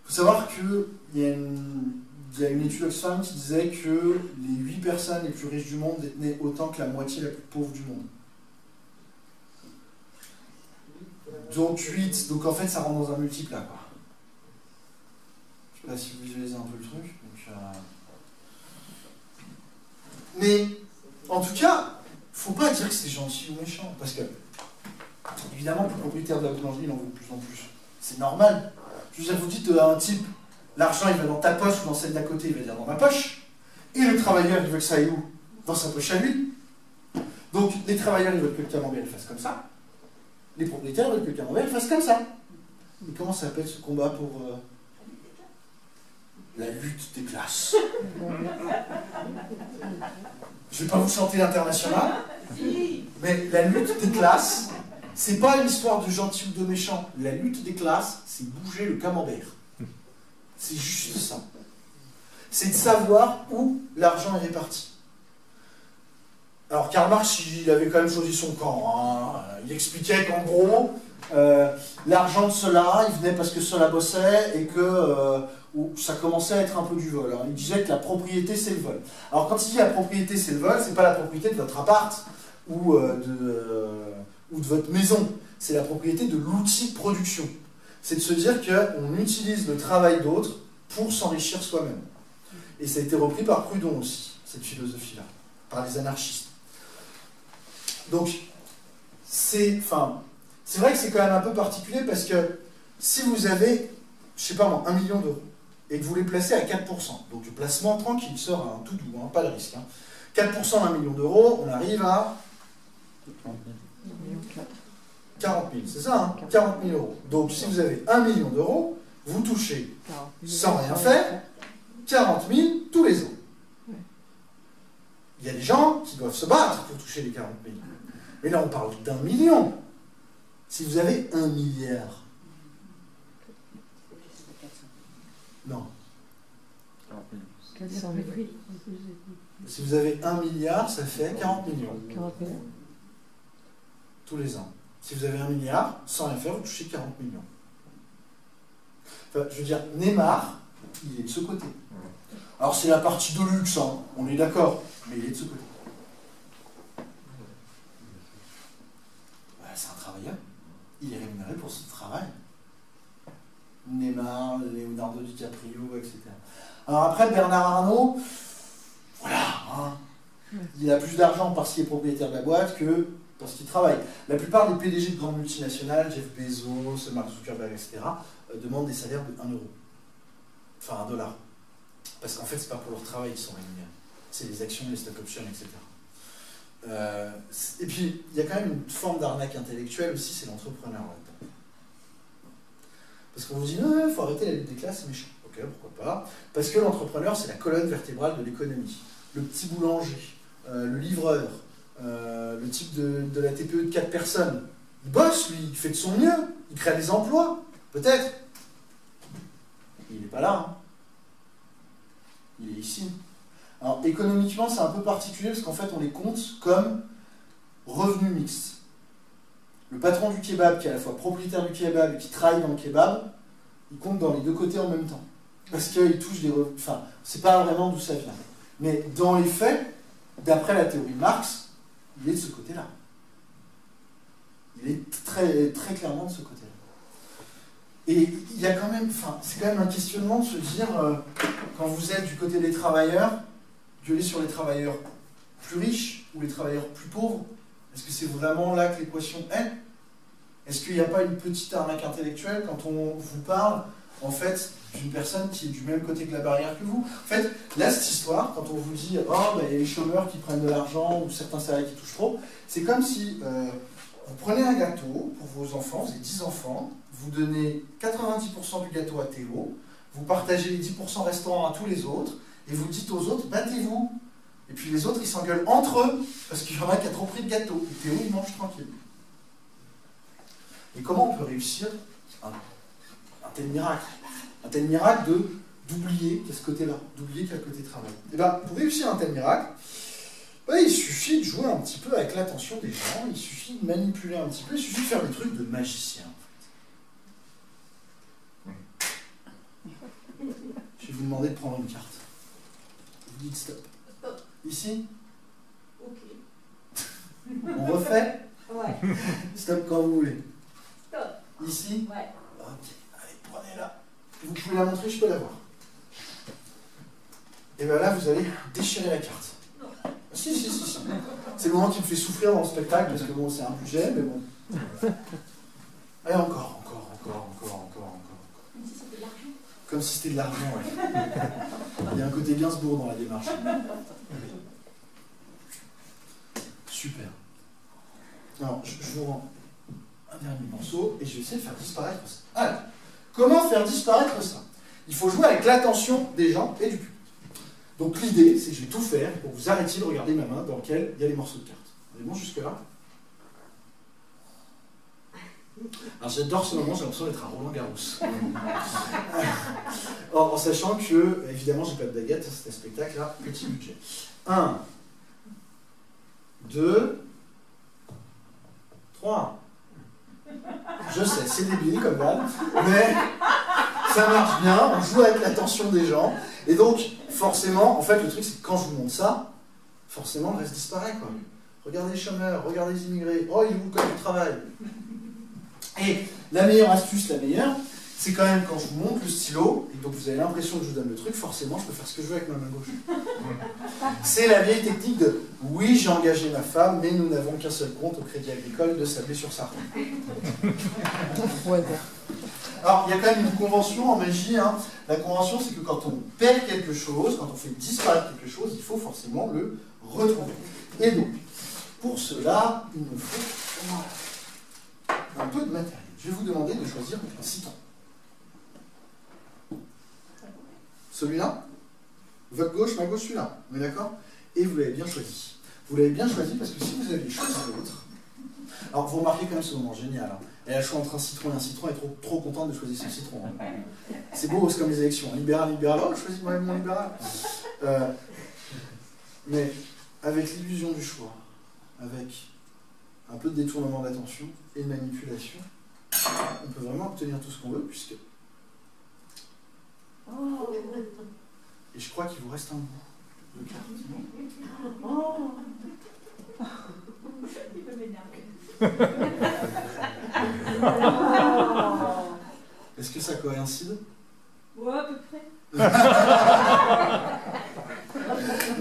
Il faut savoir qu'il y a une étude Oxfam qui disait que les 8 personnes les plus riches du monde détenaient autant que la moitié la plus pauvre du monde. Donc 8, donc en fait ça rentre dans un multiple là, quoi. Je sais pas si vous visualisez un peu le truc. Donc, mais en tout cas, faut pas dire que c'est gentil ou méchant, parce que évidemment le propriétaire de la boulangerie il en veut de plus en plus. C'est normal. Je veux dire, vous dites à un type, l'argent il va dans ta poche ou dans celle d'à côté, il va dire dans ma poche. Et le travailleur il veut que ça aille où? Dans sa poche à lui. Donc les travailleurs ils veulent que le camembert il fasse comme ça. Les propriétaires veulent que le camembert fasse comme ça. Mais comment s'appelle ce combat pour la lutte des classes? Je ne vais pas vous chanter l'international, mais la lutte des classes, c'est pas une histoire de gentil ou de méchant. La lutte des classes, c'est bouger le camembert. C'est juste ça. C'est de savoir où l'argent est réparti. Alors Karl Marx, il avait quand même choisi son camp. Hein. Il expliquait qu'en gros, l'argent de ceux-là, il venait parce que ceux-là bossaient et que ça commençait à être un peu du vol. Hein. Il disait que la propriété, c'est le vol. Alors quand il dit la propriété, c'est le vol, c'est pas la propriété de votre appart ou de votre maison. C'est la propriété de l'outil de production. C'est de se dire qu'on utilise le travail d'autres pour s'enrichir soi-même. Et ça a été repris par Proudhon aussi, cette philosophie-là, par les anarchistes. Donc, c'est vrai que c'est quand même un peu particulier parce que si vous avez, je sais pas moi, 1 million d'euros et que vous les placez à 4%, donc le placement tranquille sera un tout doux, hein, pas de risque. Hein. 4% d'1 million d'euros, on arrive à 40 000, c'est ça, hein, 40 000 euros. Donc si vous avez 1 million d'euros, vous touchez, sans rien faire, 40 000 tous les ans. Il y a des gens qui doivent se battre pour toucher les 40 000. Mais là, on parle d'1 million. Si vous avez 1 milliard. Non. 400 000. Si vous avez 1 milliard, ça fait 40 millions. 40 millions. Tous les ans. Si vous avez 1 milliard, sans rien faire, vous touchez 40 millions. Enfin, je veux dire, Neymar, il est de ce côté. Alors c'est la partie de luxe, hein, on est d'accord, mais il est de ce côté. Bah, c'est un travailleur. Il est rémunéré pour ce travail. Neymar, Leonardo DiCaprio, etc. Alors après, Bernard Arnault, voilà, hein, il a plus d'argent parce qu'il est propriétaire de la boîte que parce qu'il travaille. La plupart des PDG de grandes multinationales, Jeff Bezos, Mark Zuckerberg, etc., demandent des salaires de 1 euro. Enfin, $1. Parce qu'en fait, c'est pas pour leur travail qu'ils sont rémunérés. C'est les actions, les stock options, etc. Et puis, il y a quand même une forme d'arnaque intellectuelle aussi, c'est l'entrepreneur là-dedans. Parce qu'on vous dit, non, il faut arrêter la lutte des classes, c'est méchant. Ok, pourquoi pas. Parce que l'entrepreneur, c'est la colonne vertébrale de l'économie. Le petit boulanger, le livreur, le type de la TPE de 4 personnes, il bosse, lui, il fait de son mieux, il crée des emplois, peut-être. Il n'est pas là, hein. Il est ici. Alors, économiquement, c'est un peu particulier parce qu'en fait, on les compte comme revenus mixtes. Le patron du kebab, qui est à la fois propriétaire du kebab et qui travaille dans le kebab, il compte dans les deux côtés en même temps. Parce qu'il touche des revenus. Enfin, c'est pas vraiment d'où ça vient. Mais dans les faits, d'après la théorie de Marx, il est de ce côté-là. Il est très, très clairement de ce côté-là. Et il y a quand même, c'est quand même un questionnement de se dire, quand vous êtes du côté des travailleurs, gueuler sur les travailleurs plus riches ou les travailleurs plus pauvres, est-ce que c'est vraiment là que l'équation est? Est-ce qu'il n'y a pas une petite arnaque intellectuelle quand on vous parle, en fait, d'une personne qui est du même côté que la barrière que vous? En fait, là, cette histoire, quand on vous dit, oh, bah, il y a les chômeurs qui prennent de l'argent ou certains salariés qui touchent trop, c'est comme si vous prenez un gâteau pour vos enfants, vous avez 10 enfants, vous donnez 90% du gâteau à Théo, vous partagez les 10% restants à tous les autres, et vous dites aux autres, battez-vous. Et puis les autres, ils s'engueulent entre eux, parce qu'il y en a qui a trop pris de gâteau. Et Théo, il mange tranquille. Et comment on peut réussir un tel miracle? Un tel miracle d'oublier qu'il y a ce côté-là, d'oublier qu'il y a le côté travail. Et bien, pour réussir un tel miracle, il suffit de jouer un petit peu avec l'attention des gens, il suffit de manipuler un petit peu, il suffit de faire des trucs de magicien. Je vais vous demander de prendre une carte. Vous dites stop. Stop. Ici? Ok. On refait? Ouais. Stop quand vous voulez. Stop. Ici? Ouais. Ok. Allez, prenez-la. Vous pouvez la montrer, je peux la voir. Et bien là, vous allez déchirer la carte. Non. Si. C'est le moment qui me fait souffrir dans le spectacle, parce que bon, c'est un budget, mais bon. Allez, encore. Comme si c'était de l'argent, ouais. Il y a un côté Gainsbourg dans la démarche. Super. Alors, je vous rends un dernier morceau et je vais essayer de faire disparaître ça. Alors, comment faire disparaître ça? Il faut jouer avec l'attention des gens et du public. Donc l'idée, c'est que je vais tout faire pour que vous arrêtiez de regarder ma main dans laquelle il y a les morceaux de cartes. Vous êtes bon jusque-là? Alors j'adore ce moment, j'ai l'impression d'être à Roland Garros. En sachant que, évidemment, j'ai pas de baguette, c'est un spectacle là, petit budget. 1, 2, 3. Je sais, c'est débile comme balle, mais ça marche bien, on joue avec l'attention des gens. Et donc, forcément, en fait, le truc, c'est que quand je vous montre ça, forcément, le reste disparaît, quoi. Regardez les chômeurs, regardez les immigrés, oh, il est où le code du travail? Et la meilleure astuce, c'est quand même quand je vous montre le stylo, et donc vous avez l'impression que je vous donne le truc, forcément je peux faire ce que je veux avec ma main gauche. C'est la vieille technique de « oui, j'ai engagé ma femme, mais nous n'avons qu'un seul compte au Crédit Agricole de Sablé-sur-Sarthe ». Alors, il y a quand même une convention en magie. Hein. La convention, c'est que quand on perd quelque chose, quand on fait disparaître quelque chose, il faut forcément le retrouver. Et donc, pour cela, il me faut un peu de matériel. Je vais vous demander de choisir un citron. Celui-là, votre gauche, ma gauche, celui-là. On est d'accord? Et vous l'avez bien choisi. Vous l'avez bien choisi parce que si vous aviez choisi l'autre... Alors, vous remarquez quand même ce moment génial. Hein. Elle a le choix entre un citron et un citron, elle est trop contente de choisir son citron. Hein. C'est beau, c'est comme les élections. Libéral, libéral, oh, je choisis moi-même mon libéral. Mais avec l'illusion du choix, avec un peu de détournement d'attention et de manipulation, on peut vraiment obtenir tout ce qu'on veut, puisque... Et je crois qu'il vous reste un bout de carte. Il peut m'énerver. Est-ce que ça coïncide? Ouais, à peu près.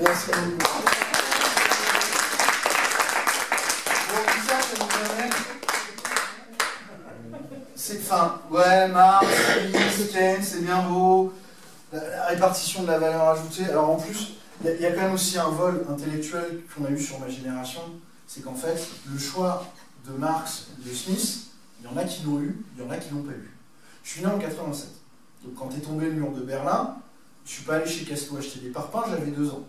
Merci beaucoup. Bon, tout ça, ça nous amène... C'est fin. Ouais, Marx, Keynes, c'est bien beau. La répartition de la valeur ajoutée. Alors en plus, il y a quand même aussi un vol intellectuel qu'on a eu sur ma génération. C'est qu'en fait, le choix de Marx, de Smith, il y en a qui l'ont eu, il y en a qui l'ont pas eu. Je suis né en 87. Donc quand est tombé le mur de Berlin, je suis pas allé chez Castelot acheter des parpaings, j'avais 2 ans.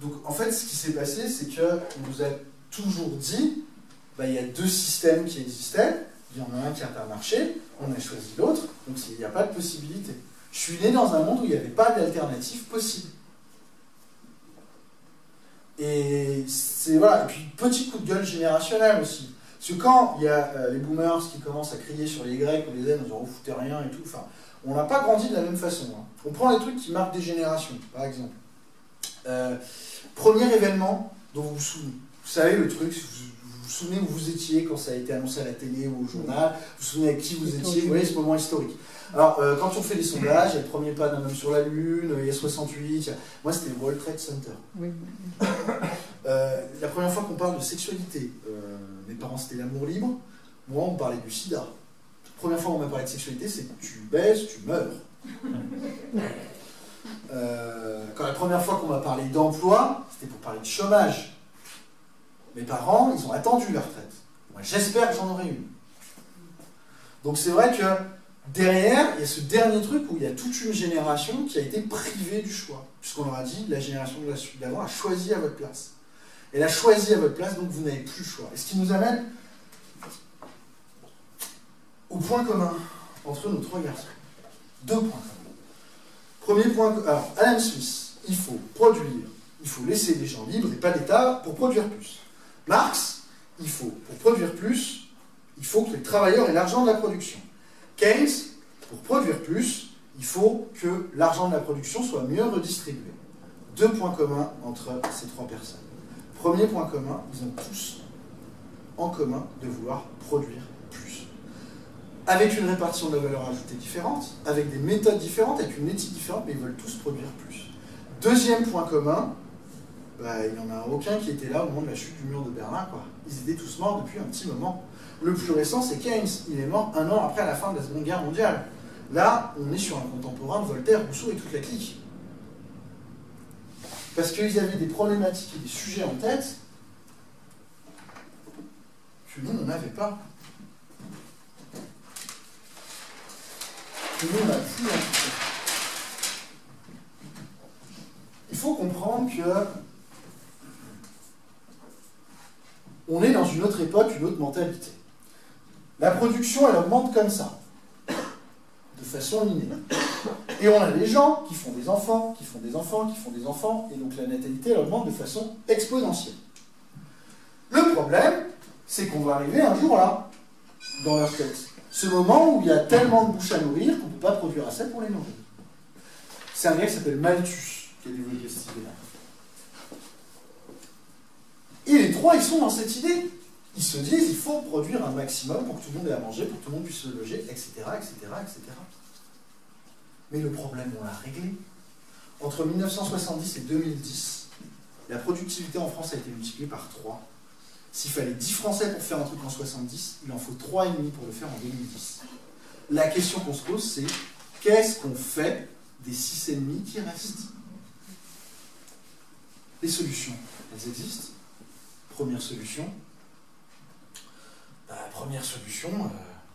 Donc en fait, ce qui s'est passé, c'est qu'on nous a toujours dit, bah, il y a 2 systèmes qui existaient, il y en a un qui a marché, on a choisi l'autre, donc il n'y a pas de possibilité. Je suis né dans un monde où il n'y avait pas d'alternative possible. Et c'est voilà, et puis petit coup de gueule générationnel aussi. Parce que quand il y a les boomers qui commencent à crier sur les Y ou les Z en disant « oh, foutez rien » et tout, enfin, on n'a pas grandi de la même façon. Hein. On prend les trucs qui marquent des générations, par exemple. Premier événement dont vous vous souvenez. Vous savez le truc, vous vous souvenez où vous étiez quand ça a été annoncé à la télé ou au journal, vous vous souvenez avec qui vous étiez, vous voyez ce moment historique. Alors, quand on fait des sondages, il y a le premier pas d'un homme sur la Lune, il y a 68, moi c'était le World Trade Center. Oui. La première fois qu'on parle de sexualité, mes parents c'était l'amour libre, moi on me parlait du sida. La première fois qu'on m'a parlé de sexualité, c'est que tu baises, tu meurs. Quand la première fois qu'on m'a parlé d'emploi, c'était pour parler de chômage. Mes parents, ils ont attendu la retraite. Moi j'espère que j'en aurai une. Donc c'est vrai que derrière, il y a ce dernier truc où il y a toute une génération qui a été privée du choix. Puisqu'on leur a dit, la génération d'avant a choisi à votre place. Elle a choisi à votre place, donc vous n'avez plus le choix. Et ce qui nous amène au point commun entre nos 3 garçons. 2 points communs. Premier point, alors Adam Smith, il faut produire, il faut laisser les gens libres et pas d'État pour produire plus. Marx, il faut, pour produire plus, il faut que les travailleurs aient l'argent de la production. Keynes, pour produire plus, il faut que l'argent de la production soit mieux redistribué. 2 points communs entre ces 3 personnes. Premier point commun, ils ont tous en commun de vouloir produire plus. Avec une répartition de la valeur ajoutée différente, avec des méthodes différentes, avec une éthique différente, mais ils veulent tous produire plus. Deuxième point commun, bah, il n'y en a aucun qui était là au moment de la chute du mur de Berlin, quoi. Ils étaient tous morts depuis un petit moment. Le plus récent, c'est Keynes. Il est mort 1 an après la fin de la Seconde Guerre mondiale. Là, on est sur un contemporain de Voltaire, Rousseau et toute la clique. Parce qu'ils avaient des problématiques et des sujets en tête que nous, on n'avait pas. Que nous, on n'a plus en tout cas. Il faut comprendre que on est dans une autre époque, une autre mentalité. La production, elle augmente comme ça, de façon linéaire. Et on a des gens qui font des enfants, qui font des enfants, qui font des enfants, et donc la natalité, elle augmente de façon exponentielle. Le problème, c'est qu'on va arriver un jour là, dans leur tête. Ce moment où il y a tellement de bouches à nourrir qu'on ne peut pas produire assez pour les nourrir. C'est un gars qui s'appelle Malthus qui a développé cette idée-là. Et les 3, ils sont dans cette idée. Ils se disent il faut produire un maximum pour que tout le monde ait à manger, pour que tout le monde puisse se loger, etc., etc., etc. Mais le problème, on l'a réglé. Entre 1970 et 2010, la productivité en France a été multipliée par 3. S'il fallait 10 Français pour faire un truc en 70, il en faut 3,5 pour le faire en 2010. La question qu'on se pose, c'est qu'est-ce qu'on fait des 6,5 qui restent? Les solutions, elles existent. Première solution,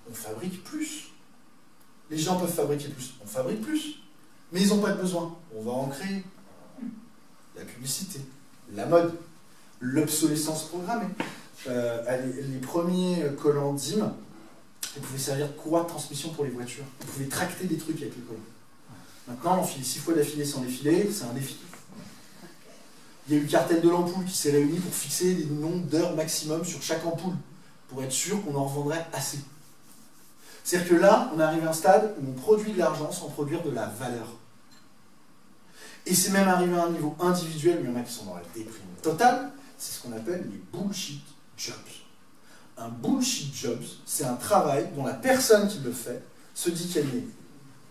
on fabrique plus. Les gens peuvent fabriquer plus, on fabrique plus. Mais ils n'ont pas de besoin, on va en créer. La publicité, la mode, l'obsolescence programmée. Les premiers collants DIM, ils pouvaient servir de courroie de transmission pour les voitures. Ils pouvaient tracter des trucs avec les collants. Maintenant, on file 6 fois d'affilée sans défiler, c'est un défi. Il y a eu le cartel de l'ampoule qui s'est réuni pour fixer les nombres d'heures maximum sur chaque ampoule, pour être sûr qu'on en revendrait assez. C'est-à-dire que là, on arrive à un stade où on produit de l'argent sans produire de la valeur. Et c'est même arrivé à un niveau individuel, mais il y en a qui sont dans la déprime totale, c'est ce qu'on appelle les bullshit jobs. Un bullshit job, c'est un travail dont la personne qui le fait se dit qu'elle n'est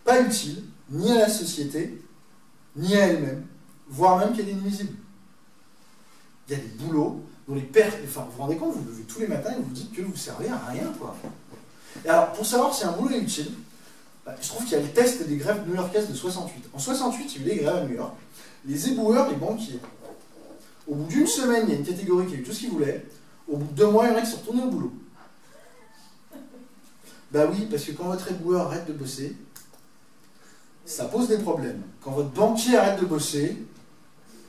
pas utile, ni à la société, ni à elle-même, voire même qu'elle est nuisible. Il y a des boulots dont les personnes... Enfin, vous vous rendez compte, vous vous levez tous les matins et vous dites que vous ne servez à rien, quoi. Et alors, pour savoir si un boulot est utile, je trouve qu'il y a le test des grèves new-yorkaises de 68. En 68, il y a eu des grèves à New York. Les éboueurs, les banquiers. Au bout d'une semaine, il y a une catégorie qui a eu tout ce qu'ils voulaient. Au bout de 2 mois, il y en a qui sont retournés au boulot. Bah oui, parce que quand votre éboueur arrête de bosser, ça pose des problèmes. Quand votre banquier arrête de bosser,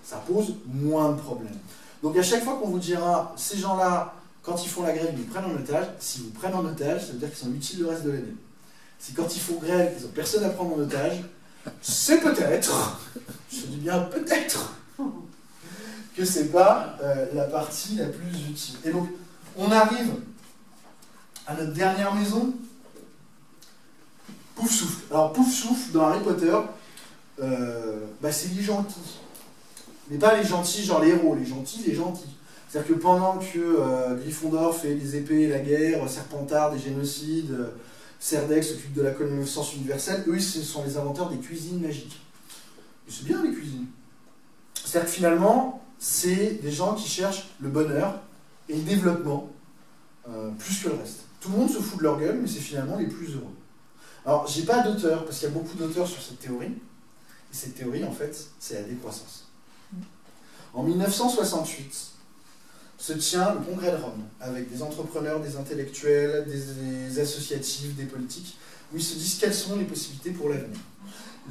ça pose moins de problèmes. Donc à chaque fois qu'on vous dira, ces gens-là, quand ils font la grève, ils vous prennent en otage, s'ils vous prennent en otage, ça veut dire qu'ils sont utiles le reste de l'année. Si quand ils font grève, ils n'ont personne à prendre en otage, c'est peut-être, je dis bien peut-être, que c'est pas la partie la plus utile. Et donc, on arrive à notre dernière maison, Pouf Souffle. Alors, Pouf Souffle, dans Harry Potter, c'est les gentils. Mais pas les gentils, genre les héros, les gentils, les gentils. C'est-à-dire que pendant que Gryffondor fait les épées, la guerre, Serpentard, des génocides, Cerdex s'occupe de la connaissance universelle, eux, ce sont les inventeurs des cuisines magiques. Et c'est bien, les cuisines. C'est-à-dire que finalement, c'est des gens qui cherchent le bonheur et le développement plus que le reste. Tout le monde se fout de leur gueule, mais c'est finalement les plus heureux. Alors, j'ai pas d'auteur, parce qu'il y a beaucoup d'auteurs sur cette théorie. Et cette théorie, en fait, c'est la décroissance. En 1968, se tient le congrès de Rome, avec des entrepreneurs, des intellectuels, des associatifs, des politiques, où ils se disent quelles sont les possibilités pour l'avenir.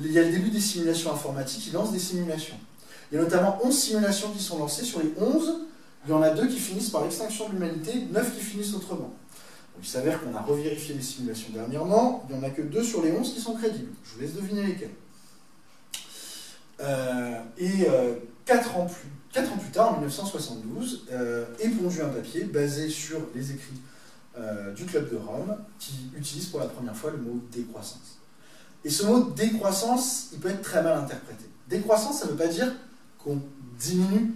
Il y a le début des simulations informatiques, ils lancent des simulations. Il y a notamment 11 simulations qui sont lancées. Sur les 11, il y en a 2 qui finissent par l'extinction de l'humanité, 9 qui finissent autrement. Donc, il s'avère qu'on a revérifié les simulations dernièrement, il n'y en a que 2 sur les 11 qui sont crédibles. Je vous laisse deviner lesquelles. 4 ans plus tard, en 1972, est pondu un papier basé sur les écrits du Club de Rome qui utilise pour la première fois le mot décroissance. Et ce mot décroissance, il peut être très mal interprété. Décroissance, ça ne veut pas dire qu'on diminue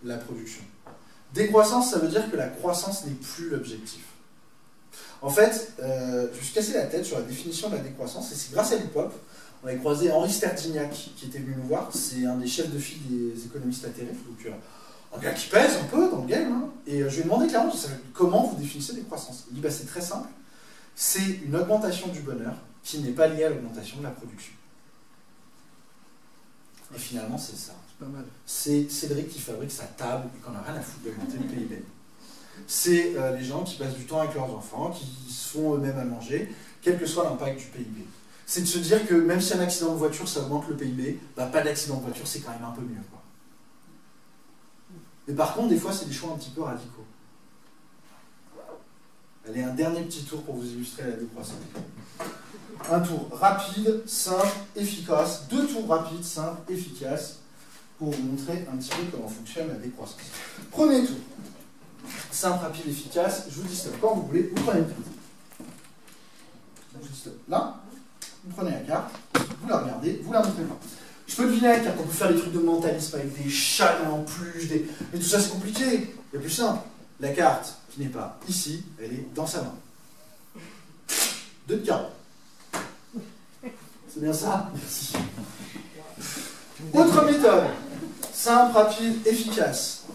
la production. Décroissance, ça veut dire que la croissance n'est plus l'objectif. En fait, je me suis cassé la tête sur la définition de la décroissance, et c'est grâce à l'hip-hop. On avait croisé Henri Sterdignac qui était venu nous voir, c'est un des chefs de file des économistes atterrés, donc un gars qui pèse un peu dans le game, hein. Et je lui ai demandé clairement comment vous définissez des croissances. Il dit c'est très simple, c'est une augmentation du bonheur qui n'est pas liée à l'augmentation de la production. Et finalement c'est ça. C'est pas mal. C'est Cédric qui fabrique sa table et qu'on n'a rien à foutre d'augmenter le PIB. C'est les gens qui passent du temps avec leurs enfants, qui se font eux-mêmes à manger, quel que soit l'impact du PIB. C'est de se dire que même si un accident de voiture, ça augmente le PIB, pas d'accident de voiture, c'est quand même un peu mieux, quoi. Mais par contre, des fois, c'est des choix un petit peu radicaux. Allez, un dernier petit tour pour vous illustrer la décroissance. Un tour rapide, simple, efficace. 2 tours rapides, simples, efficaces, pour vous montrer un petit peu comment fonctionne la décroissance. Premier tour. Simple, rapide, efficace. Je vous dis stop quand vous voulez. Vous prenez une carte. Je vous dis stop. Là. Vous prenez la carte, vous la regardez, vous la montrez pas. Je peux deviner avec la carte, on peut faire des trucs de mentalisme avec des chats en plus, mais tout ça c'est compliqué. Il y a plus simple. La carte qui n'est pas ici, elle est dans sa main. 2 de carreau. C'est bien ça? Merci. Autre méthode, simple, rapide, efficace.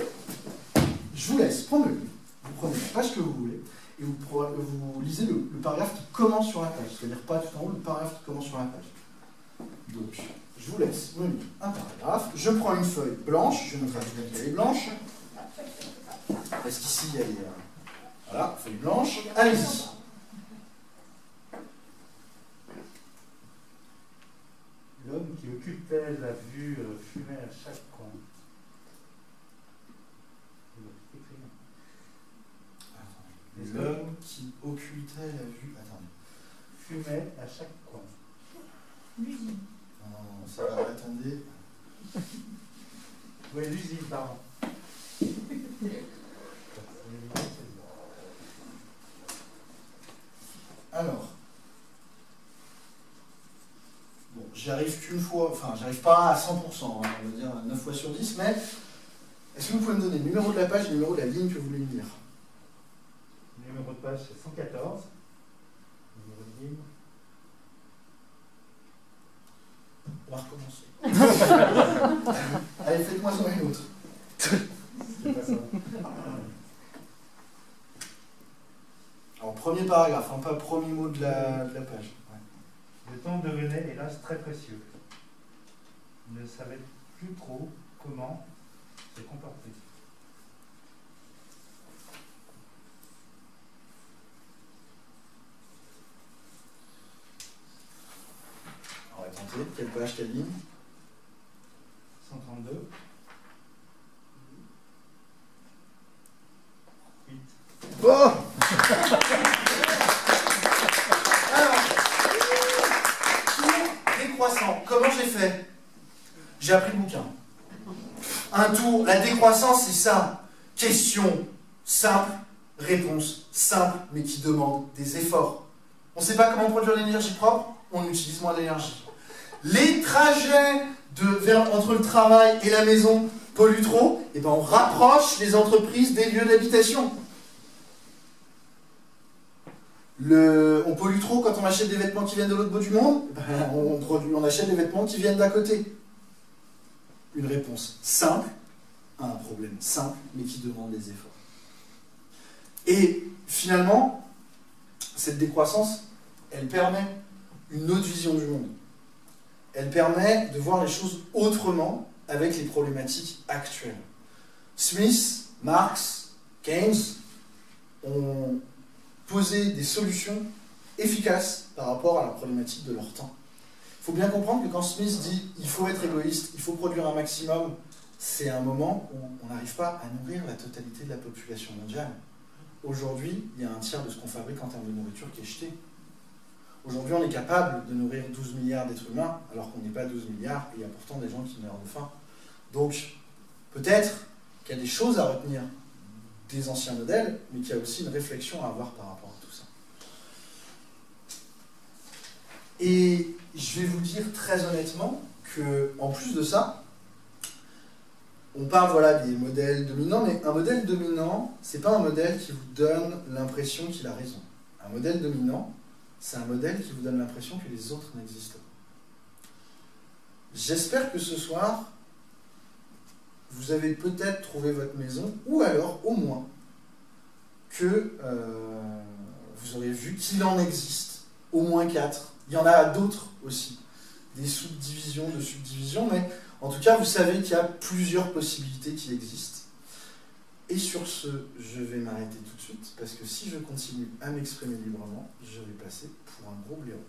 Je vous laisse prendre le livre, vous prenez la page que vous voulez, et vous lisez le paragraphe qui commence sur la page, c'est-à-dire pas tout en haut, le paragraphe qui commence sur la page. Donc, je vous laisse me lire un paragraphe, je prends une feuille blanche, je vais montrer à tout le monde qu'elle est blanche, parce qu'ici, il y a les... voilà, feuille blanche, allez-y. L'homme qui occultait la vue fumait à chaque coin. L'homme qui occultait la vue... Attendez. Fumait à chaque coin. L'usine. Non, ça va, attendez. Oui, l'usine, pardon. Alors... Bon, j'y arrive qu'une fois, enfin, j'arrive pas à 100%, hein, on va dire 9 fois sur 10, mais est-ce que vous pouvez me donner le numéro de la page et le numéro de la ligne que vous voulez lire? Le numéro de page, c'est 114. Le numéro de ligne. On va recommencer. Allez, faites-moi ça une autre. C'est pas ça. Alors, premier paragraphe, hein, pas le premier mot de la page. Le temps devenait hélas très précieux. Il ne savait plus trop comment se comporter. On va tenter. Quelle page, quelle ligne? 132. 8. Bon. Décroissant, comment j'ai fait? J'ai appris le bouquin. Un tour, la décroissance, c'est ça. Question simple, réponse simple, mais qui demande des efforts. On ne sait pas comment produire l'énergie propre, on utilise moins d'énergie. Les trajets entre le travail et la maison polluent trop, et ben on rapproche les entreprises des lieux d'habitation. On pollue trop quand on achète des vêtements qui viennent de l'autre bout du monde, ben on achète des vêtements qui viennent d'à côté. Une réponse simple à un problème simple, mais qui demande des efforts. Et finalement, cette décroissance, elle permet une autre vision du monde. Elle permet de voir les choses autrement avec les problématiques actuelles. Smith, Marx, Keynes ont posé des solutions efficaces par rapport à la problématique de leur temps. Il faut bien comprendre que quand Smith dit « il faut être égoïste, il faut produire un maximum », c'est un moment où on n'arrive pas à nourrir la totalité de la population mondiale. Aujourd'hui, il y a un tiers de ce qu'on fabrique en termes de nourriture qui est jeté. Aujourd'hui, on est capable de nourrir 12 milliards d'êtres humains, alors qu'on n'est pas 12 milliards, et il y a pourtant des gens qui meurent de faim. Donc, peut-être qu'il y a des choses à retenir des anciens modèles, mais qu'il y a aussi une réflexion à avoir par rapport à tout ça. Et je vais vous dire très honnêtement qu'en plus de ça, on parle voilà, des modèles dominants, mais un modèle dominant, c'est pas un modèle qui vous donne l'impression qu'il a raison. Un modèle dominant, c'est un modèle qui vous donne l'impression que les autres n'existent pas. J'espère que ce soir, vous avez peut-être trouvé votre maison, ou alors, au moins, que vous aurez vu qu'il en existe au moins 4. Il y en a d'autres aussi, des subdivisions de subdivisions, mais en tout cas, vous savez qu'il y a plusieurs possibilités qui existent. Et sur ce, je vais m'arrêter tout de suite, parce que si je continue à m'exprimer librement, je vais passer pour un gros blaireau.